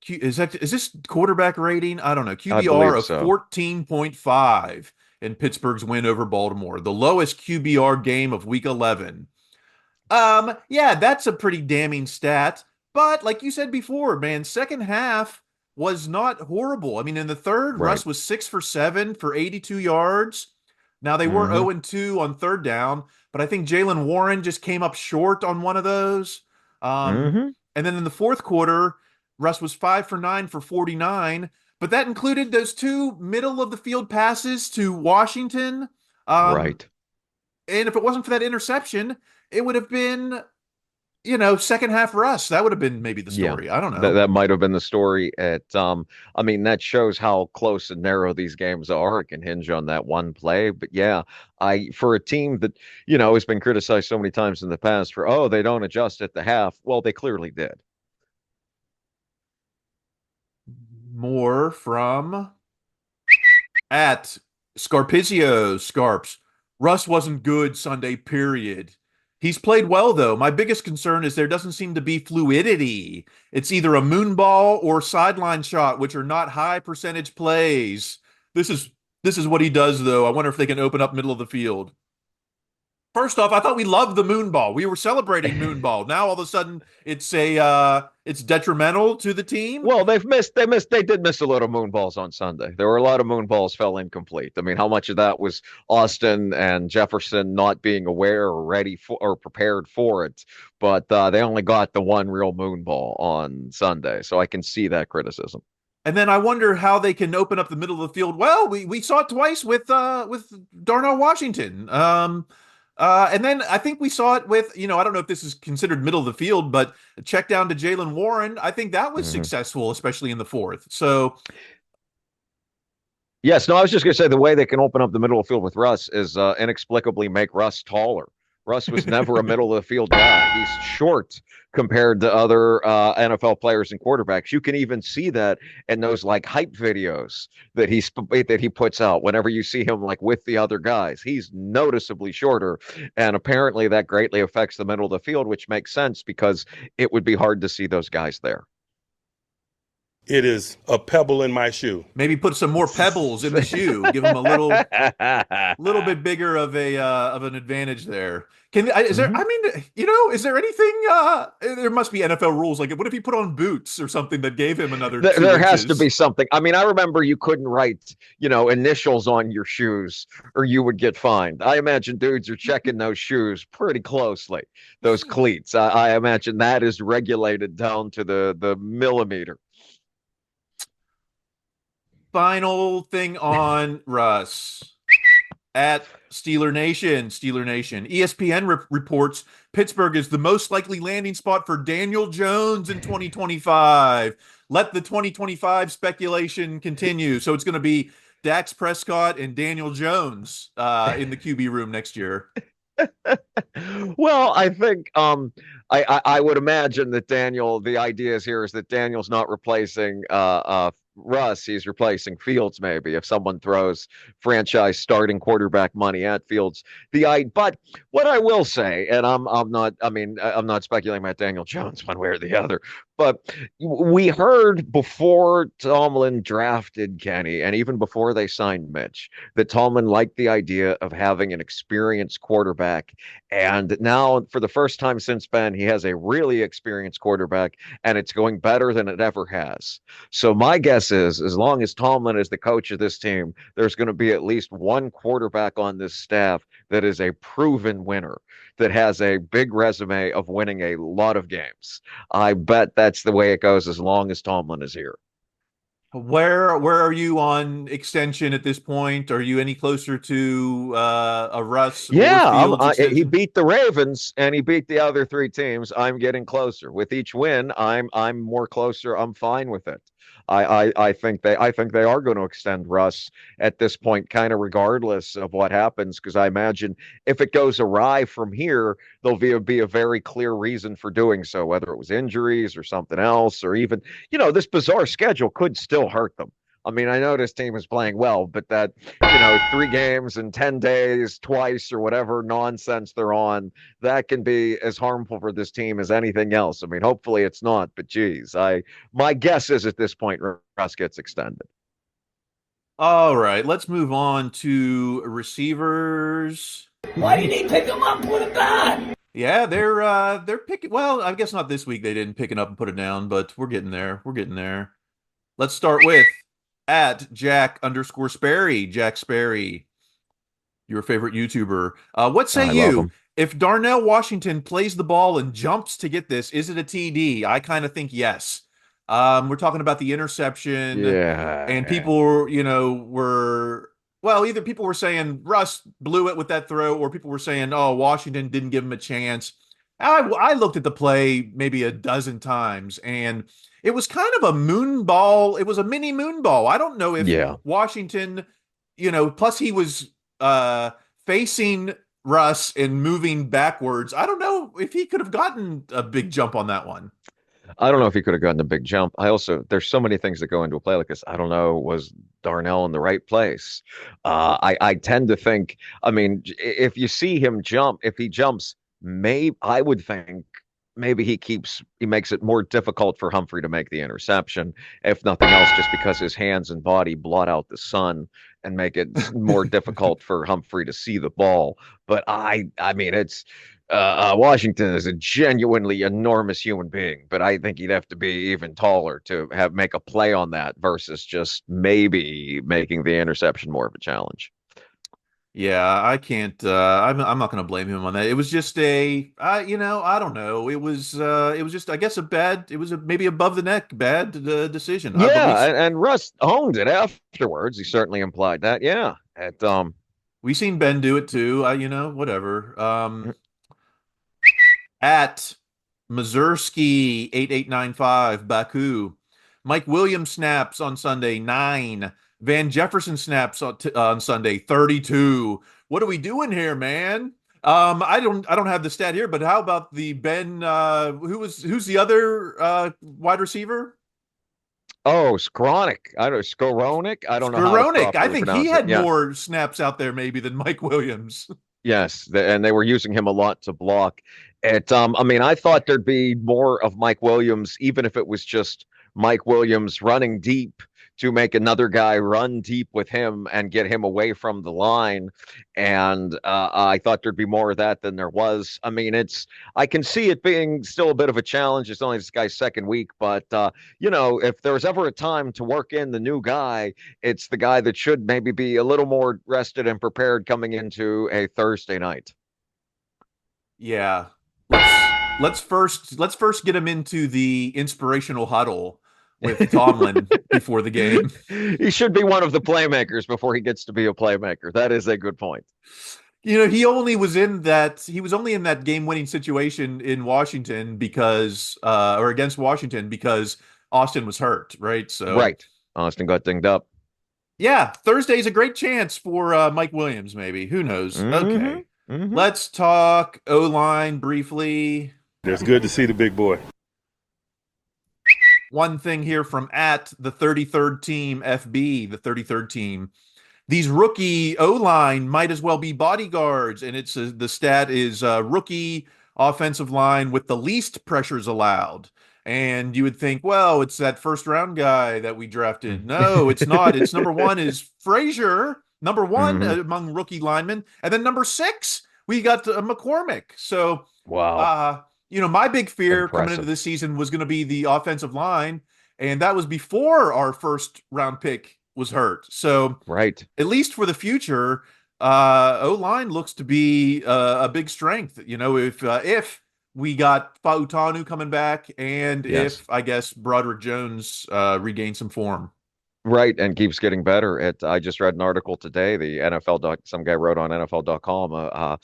Is this quarterback rating? I don't know. QBR of 14.5 in Pittsburgh's win over Baltimore, the lowest QBR game of Week 11. Yeah, that's a pretty damning stat. But like you said before, man, second half was not horrible. I mean, in the third, Right. Russ was 6 for 7 for 82 yards. Now they were 0-2 on third down, but I think Jaylen Warren just came up short on one of those. And then in the fourth quarter, Russ was 5 for 9 for 49, but that included those 2 middle of the field passes to Washington. Right. And if it wasn't for that interception, it would have been, second half Russ. That would have been maybe the story. Yeah, I don't know. That might have been the story I mean, that shows how close and narrow these games are. It can hinge on that one play. But yeah, for a team that, has been criticized so many times in the past for, they don't adjust at the half. Well, they clearly did. More from at Scarpizio Scarps. Russ wasn't good Sunday, period. He's played well, though. My biggest concern is there doesn't seem to be fluidity. It's either a moon ball or sideline shot, which are not high percentage plays. This is what he does, though. I wonder if they can open up middle of the field. First off, I thought we loved the moon ball. We were celebrating moon ball. Now all of a sudden it's detrimental to the team. Well, they did miss a lot of moon balls on Sunday. There were a lot of moon balls fell incomplete. I mean, how much of that was Austin and Jefferson not being aware or ready for or prepared for it? But they only got the one real moon ball on Sunday, so I can see that criticism. And then I wonder how they can open up the middle of the field. Well, we saw it twice with Darnell Washington. And then I think we saw it with, I don't know if this is considered middle of the field, but a check down to Jaylen Warren. I think that was successful, especially in the fourth. So, yes, no, I was just going to say the way they can open up the middle of the field with Russ is inexplicably make Russ taller. Russ was never a middle of the field guy. He's short compared to other NFL players and quarterbacks. You can even see that in those like hype videos that he puts out. Whenever you see him like with the other guys, he's noticeably shorter, and apparently that greatly affects the middle of the field, which makes sense because it would be hard to see those guys there. It is a pebble in my shoe. Maybe put some more pebbles in the shoe. Give him a little bit bigger of an advantage there. Is there? I mean, is there anything? There must be NFL rules. Like, what if he put on boots or something that gave him another? There has to be something. I mean, I remember you couldn't write, initials on your shoes, or you would get fined. I imagine dudes are checking those shoes pretty closely. Those cleats. I imagine that is regulated down to the millimeter. Final thing on Russ at Steeler Nation. ESPN reports Pittsburgh is the most likely landing spot for Daniel Jones in 2025. Let the 2025 speculation continue. So it's going to be Dax Prescott and Daniel Jones in the QB room next year. Well, I think I would imagine that the idea is that Daniel's not replacing Russ. He's replacing Fields, maybe, if someone throws franchise starting quarterback money at Fields. But what I will say, and I'm not speculating about Daniel Jones one way or the other, but we heard before Tomlin drafted Kenny, and even before they signed Mitch, that Tomlin liked the idea of having an experienced quarterback. And now, for the first time since Ben, he has a really experienced quarterback, and it's going better than it ever has. So my guess is, as long as Tomlin is the coach of this team, there's going to be at least one quarterback on this staff that is a proven winner, that has a big resume of winning a lot of games. I bet that's the way it goes as long as Tomlin is here. Where are you on extension at this point? Are you any closer to a Russ? Yeah, he beat the Ravens and he beat the other three teams. I'm getting closer. With each win, I'm more closer. I'm fine with it. I think they are going to extend Russ at this point, kind of regardless of what happens, because I imagine if it goes awry from here, there'll be a very clear reason for doing so, whether it was injuries or something else, or even, this bizarre schedule could still hurt them. I mean, I know this team is playing well, but that, 3 games in 10 days, twice, or whatever nonsense they're on, that can be as harmful for this team as anything else. I mean, hopefully it's not, but geez, my guess is at this point, Russ gets extended. All right, let's move on to receivers. Why didn't he pick him up and put him down? Yeah, they're picking. Well, I guess not this week. They didn't pick it up and put it down, but we're getting there. Let's start with at Jack_Sperry. Jack Sperry, your favorite YouTuber. What say you? If Darnell Washington plays the ball and jumps to get this, is it a TD? I kind of think yes. We're talking about the interception. Yeah. And people were either people were saying Russ blew it with that throw, or people were saying, oh, Washington didn't give him a chance. I looked at the play maybe a dozen times, and it was kind of a moon ball. It was a mini moon ball. I don't know if Washington, plus he was facing Russ and moving backwards. I don't know if he could have gotten a big jump on that one. I don't know if he could have gotten a big jump. There's so many things that go into a play like this. I don't know, was Darnell in the right place? I tend to think, if you see him jump, if he jumps, I would think maybe he makes it more difficult for Humphrey to make the interception, if nothing else, just because his hands and body blot out the sun and make it more difficult for Humphrey to see the ball. But it's Washington is a genuinely enormous human being, but I think he'd have to be even taller to make a play on that versus just maybe making the interception more of a challenge. Yeah, I can't. I'm not going to blame him on that. It was just I don't know. It was just, I guess, maybe above the neck bad decision. Yeah, and Russ owned it afterwards. He certainly implied that. Yeah, we seen Ben do it too. Whatever. At Mazursky 8895 Baku, Mike Williams snaps on Sunday 9. Van Jefferson snaps on Sunday 32. What are we doing here, man? I don't have the stat here, but how about the Ben? Who's the other wide receiver? Oh, Skowronek. I don't Skowronek. I don't know how to Skowronek. I properly think he pronounce had it. Yeah. more snaps out there maybe than Mike Williams. Yes, and they were using him a lot to block. I mean, I thought there'd be more of Mike Williams, even if it was just Mike Williams running deep to make another guy run deep with him and get him away from the line. And I thought there'd be more of that than there was. I mean, I can see it being still a bit of a challenge. It's only this guy's second week, but if there was ever a time to work in the new guy, it's the guy that should maybe be a little more rested and prepared coming into a Thursday night. Yeah. Let's first get him into the inspirational huddle with Tomlin before the game. He should be one of the playmakers before he gets to be a playmaker. That is a good point. He was only in that game-winning situation in Washington because or against Washington because Austin was hurt, right? So right. Austin got dinged up. Yeah, Thursday's a great chance for Mike Williams, maybe. Who knows? Okay. Let's talk O-line briefly. It's good to see the big boy. One thing here from at the 33rd team, FB, the 33rd team. These rookie O-line might as well be bodyguards, and the stat is rookie offensive line with the least pressures allowed. And you would think, well, it's that first-round guy that we drafted. No, it's not. It's number one is Frazier, number one among rookie linemen, and then number 6 we got McCormick. So wow. My big fear coming into this season was going to be the offensive line, and that was before our first round pick was hurt. So, right, at least for the future, O-line looks to be a big strength. If we got Fautanu coming back, and if I guess Broderick Jones regains some form. Right, and keeps getting better. I just read an article today. The some guy wrote on NFL.com.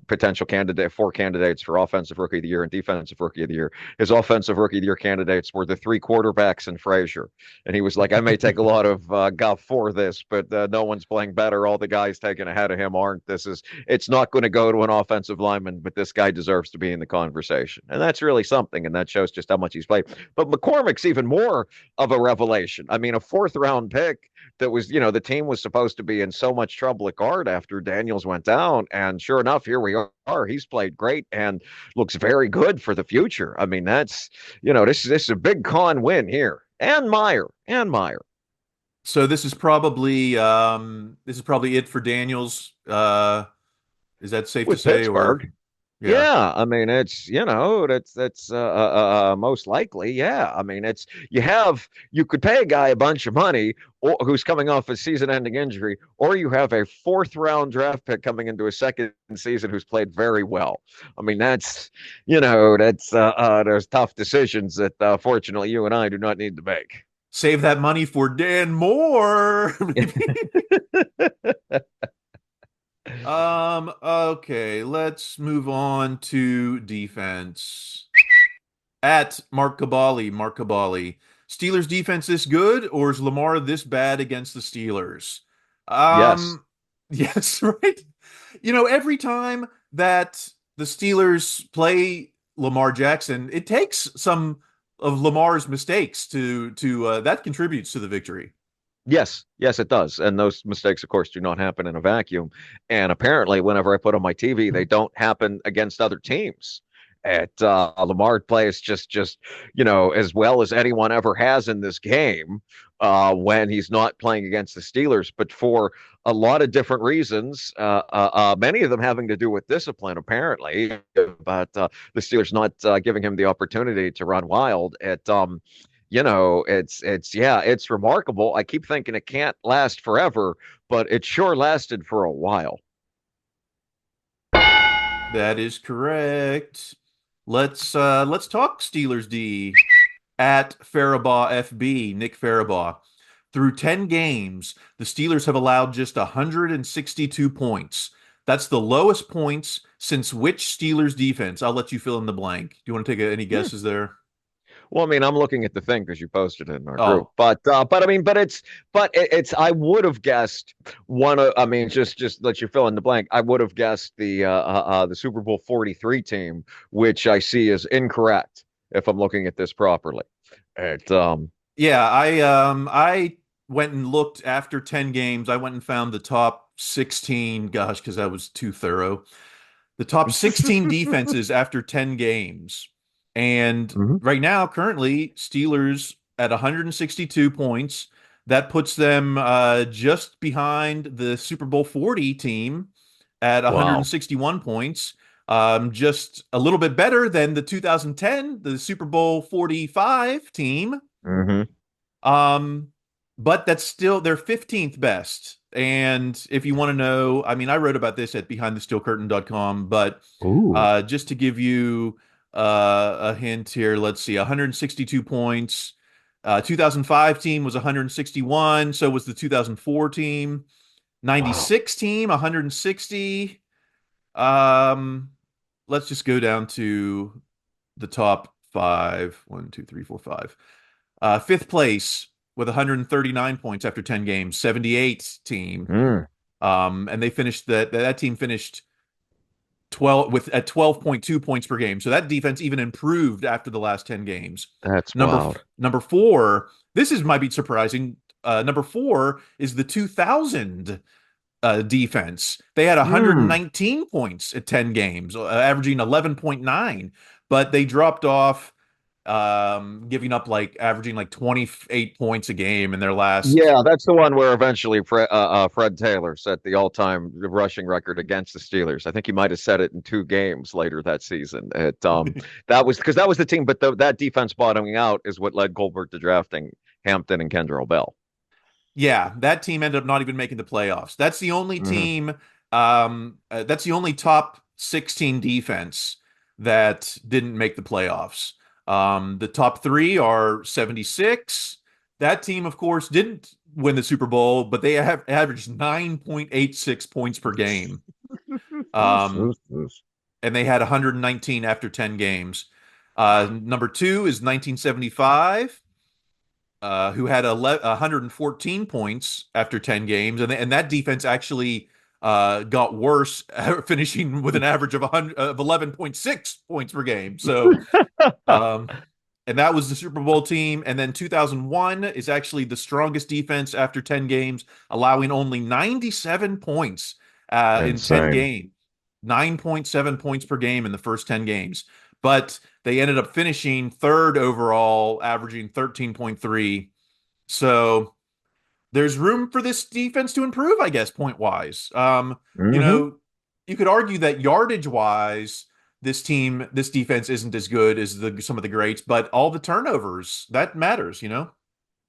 Potential 4 candidates for offensive rookie of the year and defensive rookie of the year. His offensive rookie of the year candidates were the 3 quarterbacks and Frazier, and he was like, "I may take a lot of guff for this, but no one's playing better. All the guys taken ahead of him aren't. It's not going to go to an offensive lineman, but this guy deserves to be in the conversation, and that's really something, and that shows just how much he's played. But McCormick's even more of a revelation. I mean, a 4th-round pick that was, the team was supposed to be in so much trouble at guard after Daniels went down. And sure enough, here we are. He's played great and looks very good for the future. I mean, that's, this is a big con win here. And Meyer. So this is probably it for Daniels. Is that safe to say? Pittsburgh. Or yeah, I mean, it's that's most likely. Yeah, I mean, you could pay a guy a bunch of money who's coming off a season-ending injury, or you have a 4th-round draft pick coming into a second season who's played very well. I mean, there's tough decisions that fortunately you and I do not need to make. Save that money for Dan Moore. Okay, let's move on to defense. At Mark Cabali. Steelers defense this good, or is Lamar this bad against the Steelers? Yes. Yes, right. Every time that the Steelers play Lamar Jackson, it takes some of Lamar's mistakes to that contributes to the victory. Yes, it does. And those mistakes, of course, do not happen in a vacuum. And apparently, whenever I put on my TV, they don't happen against other teams. Lamar plays just as well as anyone ever has in this game when he's not playing against the Steelers, but for a lot of different reasons, many of them having to do with discipline, apparently. But the Steelers not giving him the opportunity to run wild. It's remarkable. I keep thinking it can't last forever, but it sure lasted for a while. That is correct. Let's talk Steelers D. At Faribaugh FB, Nick Faribaugh. Through 10 games, the Steelers have allowed just 162 points. That's the lowest points since which Steelers defense? I'll let you fill in the blank. Do you want to take any guesses there? Well, I mean, I'm looking at the thing because you posted it in our group, but I would have guessed I mean, just let you fill in the blank. I would have guessed the Super Bowl 43 team, which I see is incorrect if I'm looking at this properly. Yeah, I went and looked after 10 games. I went and found the top 16, gosh, because that was too thorough. The top 16 defenses after 10 games. And right now, currently, Steelers at 162 points. That puts them just behind the Super Bowl 40 team at 161 points. Just a little bit better than the 2010, the Super Bowl 45 team. But that's still their 15th best. And if you want to know, I mean, I wrote about this at behindthesteelcurtain.com, but just to give you a hint here, let's see, 162 points. 2005 team was 161. So was the 2004 team. 96 team, 160. Let's just go down to the top 5. 1, 2, 3, 4, 5. Fifth place with 139 points after 10 games, 78 team. And they finished that team finished 12.2 points per game. So that defense even improved after the last 10 games. That's wild. Number 4, might be surprising. Number 4 is the 2000 defense. They had 119 points at 10 games, averaging 11.9, but they dropped off, giving up averaging 28 points a game in their last. Yeah, that's the one where eventually Fred Taylor set the all-time rushing record against the Steelers. I think he might have set it in 2 games later that season. That was because that was the team, but that defense bottoming out is what led Colbert to drafting Hampton and Kendrell Bell. Yeah, that team ended up not even making the playoffs. That's the only team. That's the only top 16 defense that didn't make the playoffs. The top 3 are 76. That team, of course, didn't win the Super Bowl, but they have averaged 9.86 points per game. And they had 119 after 10 games. Number 2 is 1975. Who had 114 points after 10 games. And that defense actually got worse, finishing with an average of 11.6 points per game. So, and that was the Super Bowl team. And then 2001 is actually the strongest defense after 10 games, allowing only 97 points in 10 games. 9.7 points per game in the first 10 games. But they ended up finishing 3rd overall, averaging 13.3. So there's room for this defense to improve, I guess, point-wise. You know, you could argue that yardage-wise, this defense isn't as good as some of the greats, but all the turnovers, that matters, you know?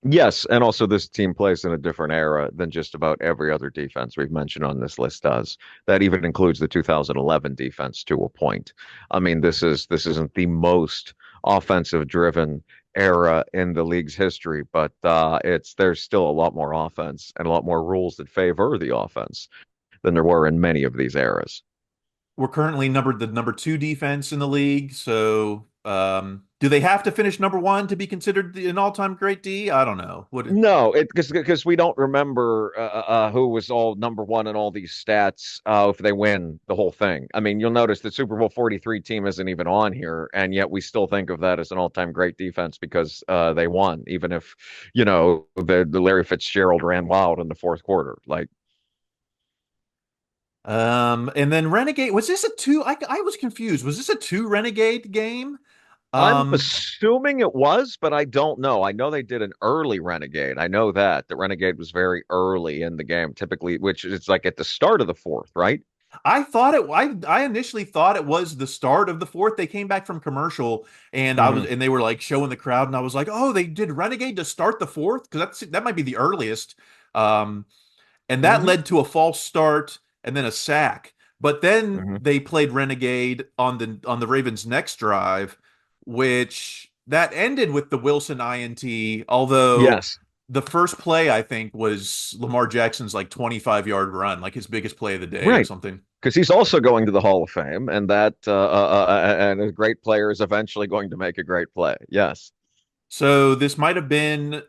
Yes, and also this team plays in a different era than just about every other defense we've mentioned on this list does. That even includes the 2011 defense to a point. I mean, this isn't the most offensive-driven era in the league's history, but there's still a lot more offense and a lot more rules that favor the offense than there were in many of these eras. We're currently the number 2 defense in the league, so do they have to finish number 1 to be considered an all-time great D? I don't know. No, because we don't remember who was all number 1 in all these stats if they win the whole thing. I mean, you'll notice the Super Bowl 43 team isn't even on here, and yet we still think of that as an all-time great defense because they won, even if, you know, the Larry Fitzgerald ran wild in the 4th quarter. And then Renegade, was this a 2? I was confused. Was this a 2 Renegade game? I'm assuming it was, but I don't know. I know they did an early Renegade. I know that Renegade was very early in the game, typically, which is like at the start of the 4th, right? I initially thought it was the start of the 4th. They came back from commercial, and and they were showing the crowd, and I was like, oh, they did Renegade to start the 4th, because that might be the earliest. And that led to a false start and then a sack. But then they played Renegade on the Ravens' next drive, which that ended with the Wilson INT, although the first play, I think, was Lamar Jackson's 25-yard run, his biggest play of the day or something. Because he's also going to the Hall of Fame, and that and a great player is eventually going to make a great play. Yes. So this might have been.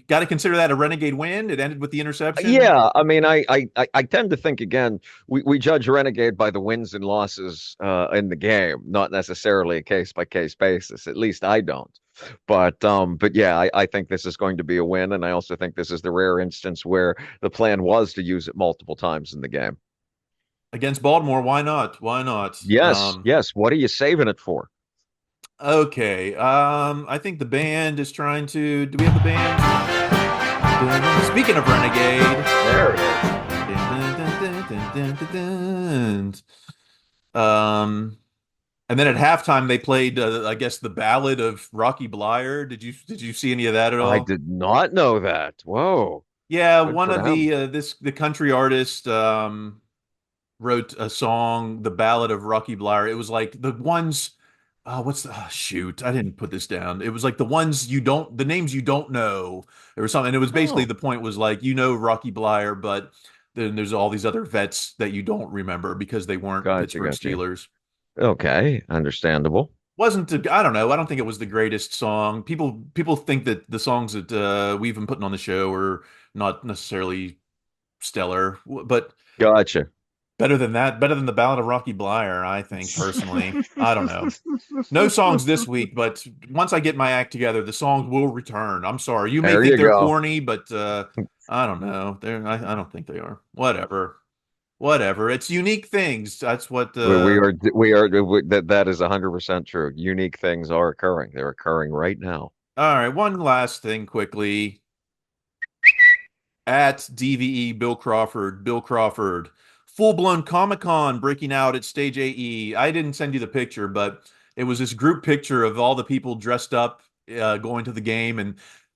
Got to consider that a Renegade win. It ended with the interception. Yeah, I mean, I tend to think again, we judge Renegade by the wins and losses in the game, not necessarily a case by case basis. At least I don't. But yeah, I think this is going to be a win, and I also think this is the rare instance where the plan was to use it multiple times in the game. Against Baltimore, why not? Why not? Yes, yes. What are you saving it for? Okay. I think the band is trying to. Do we have the band? Speaking of Renegade, there it is. And then at halftime they played, I guess, the Ballad of Rocky Blyer. Did you see any of that at all? I did not know that. Whoa. Yeah, Good one for of them. the country artist wrote a song, the Ballad of Rocky Blyer. It was like the ones. Shoot, I didn't put this down. It was like the names you don't know. There was something, and it was basically the point was like, Rocky Blyer, but then there's all these other vets that you don't remember because they weren't Pittsburgh Steelers. Okay, understandable. I don't know. I don't think it was the greatest song. People think that the songs that we've been putting on the show are not necessarily stellar, but gotcha. Better than that, better than the Ballad of Rocky Blyer, I think, personally. I don't know. No songs this week, but once I get my act together, the songs will return. I'm sorry. You may think they're corny, but I don't know. I don't think they are. Whatever. It's unique things. That's what we are. That is 100% true. Unique things are occurring. They're occurring right now. All right. One last thing quickly. At DVE Bill Crawford. Full-blown Comic-Con breaking out at Stage AE. I didn't send you the picture, but it was this group picture of all the people dressed up going to the game, and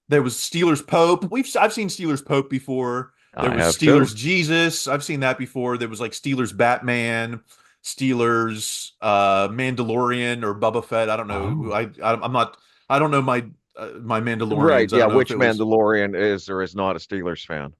there was Steelers Pope. I've seen Steelers Pope before. There was Steelers Jesus. I've seen that before. There was like Steelers Batman, Steelers Mandalorian or Boba Fett. I don't know. I'm not. I don't know my Mandalorians. Right? Yeah. Which Mandalorian is or is not a Steelers fan?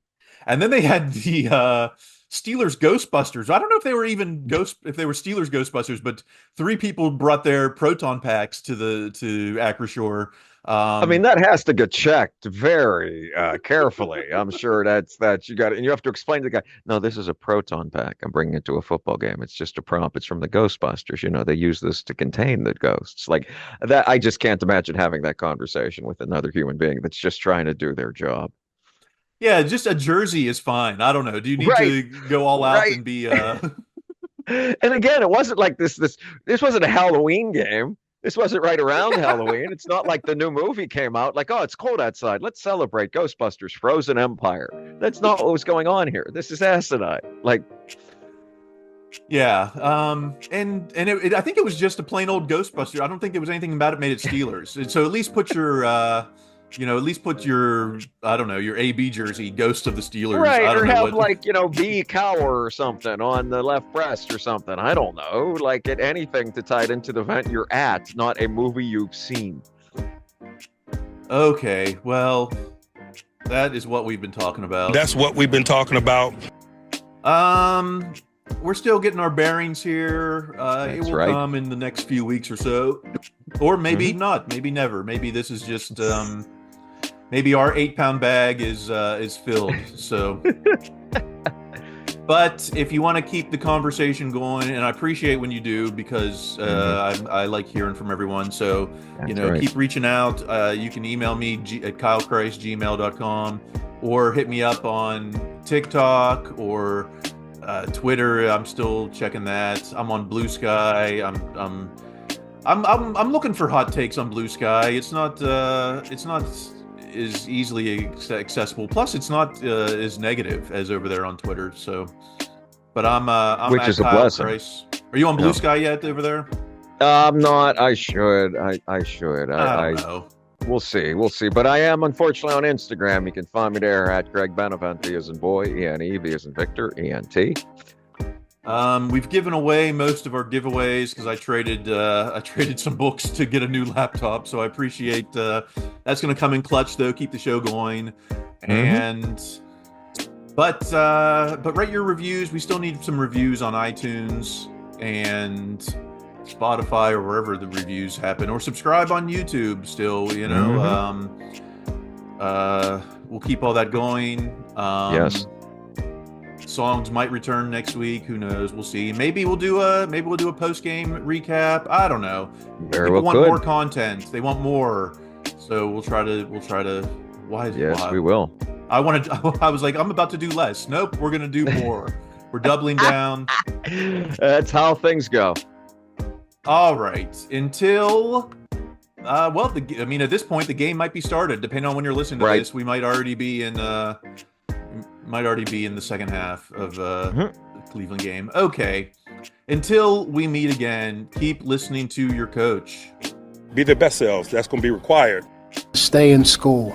And then they had the Steelers Ghostbusters. I don't know if they were even if they were Steelers Ghostbusters, but 3 people brought their proton packs to Acrisure. I mean, that has to get checked very carefully. I'm sure that you got it, and you have to explain to the guy, no, this is a proton pack. I'm bringing it to a football game. It's just a prop. It's from the Ghostbusters. They use this to contain the ghosts. Like that, I just can't imagine having that conversation with another human being that's just trying to do their job. Yeah, just a jersey is fine. I don't know. Do you need to go all out and be And again, it wasn't like this wasn't a Halloween game. This wasn't right around Halloween. It's not like the new movie came out like, oh, it's cold outside. Let's celebrate Ghostbusters Frozen Empire. That's not what was going on here. This is asinine. Like, yeah. And I think it was just a plain old Ghostbuster. I don't think there was anything about it made it Steelers. And so at least put your I don't know, your AB jersey, Ghost of the Steelers. Right, I don't or know have like, B Cower or something on the left breast or something. I don't know. Like, get anything to tie it into the event you're at, not a movie you've seen. Okay, well, that is what we've been talking about. That's what we've been talking about. We're still getting our bearings here. It will come in the next few weeks or so. Or maybe not. Maybe never. Maybe this is just maybe our 8-pound bag is filled. So, but if you want to keep the conversation going, and I appreciate when you do because I like hearing from everyone. So keep reaching out. You can email me at kylechrice@gmail.com or hit me up on TikTok or Twitter. I'm still checking that. I'm on Blue Sky. I'm looking for hot takes on Blue Sky. It's not as easily accessible. Plus, it's not as negative as over there on Twitter. So, but I'm which at is a Kyle blessing. Christ. Are you on Blue Sky yet over there? I'm not. I should. I should. I don't know. We'll see. But I am, unfortunately, on Instagram. You can find me there at Greg Benevent, B as in boy, E-N-E, V as in Victor, E-N-T. We've given away most of our giveaways because I traded some books to get a new laptop. So I appreciate that's going to come in clutch, though. Keep the show going. And but write your reviews. We still need some reviews on iTunes and Spotify or wherever the reviews happen, or subscribe on YouTube still, you know. We'll keep all that going. Yes. Songs might return next week. Who knows? We'll see. Maybe we'll do a post game recap. I don't know. People want more content. They want more. So we'll try to. We will. I was like, I'm about to do less. Nope, we're gonna do more. We're doubling down. That's how things go. All right. Until. At this point, the game might be started. Depending on when you're listening to this, we might already be in. The second half of the Cleveland game. Okay. Until we meet again, keep listening to your coach. Be their best selves. That's going to be required. Stay in school.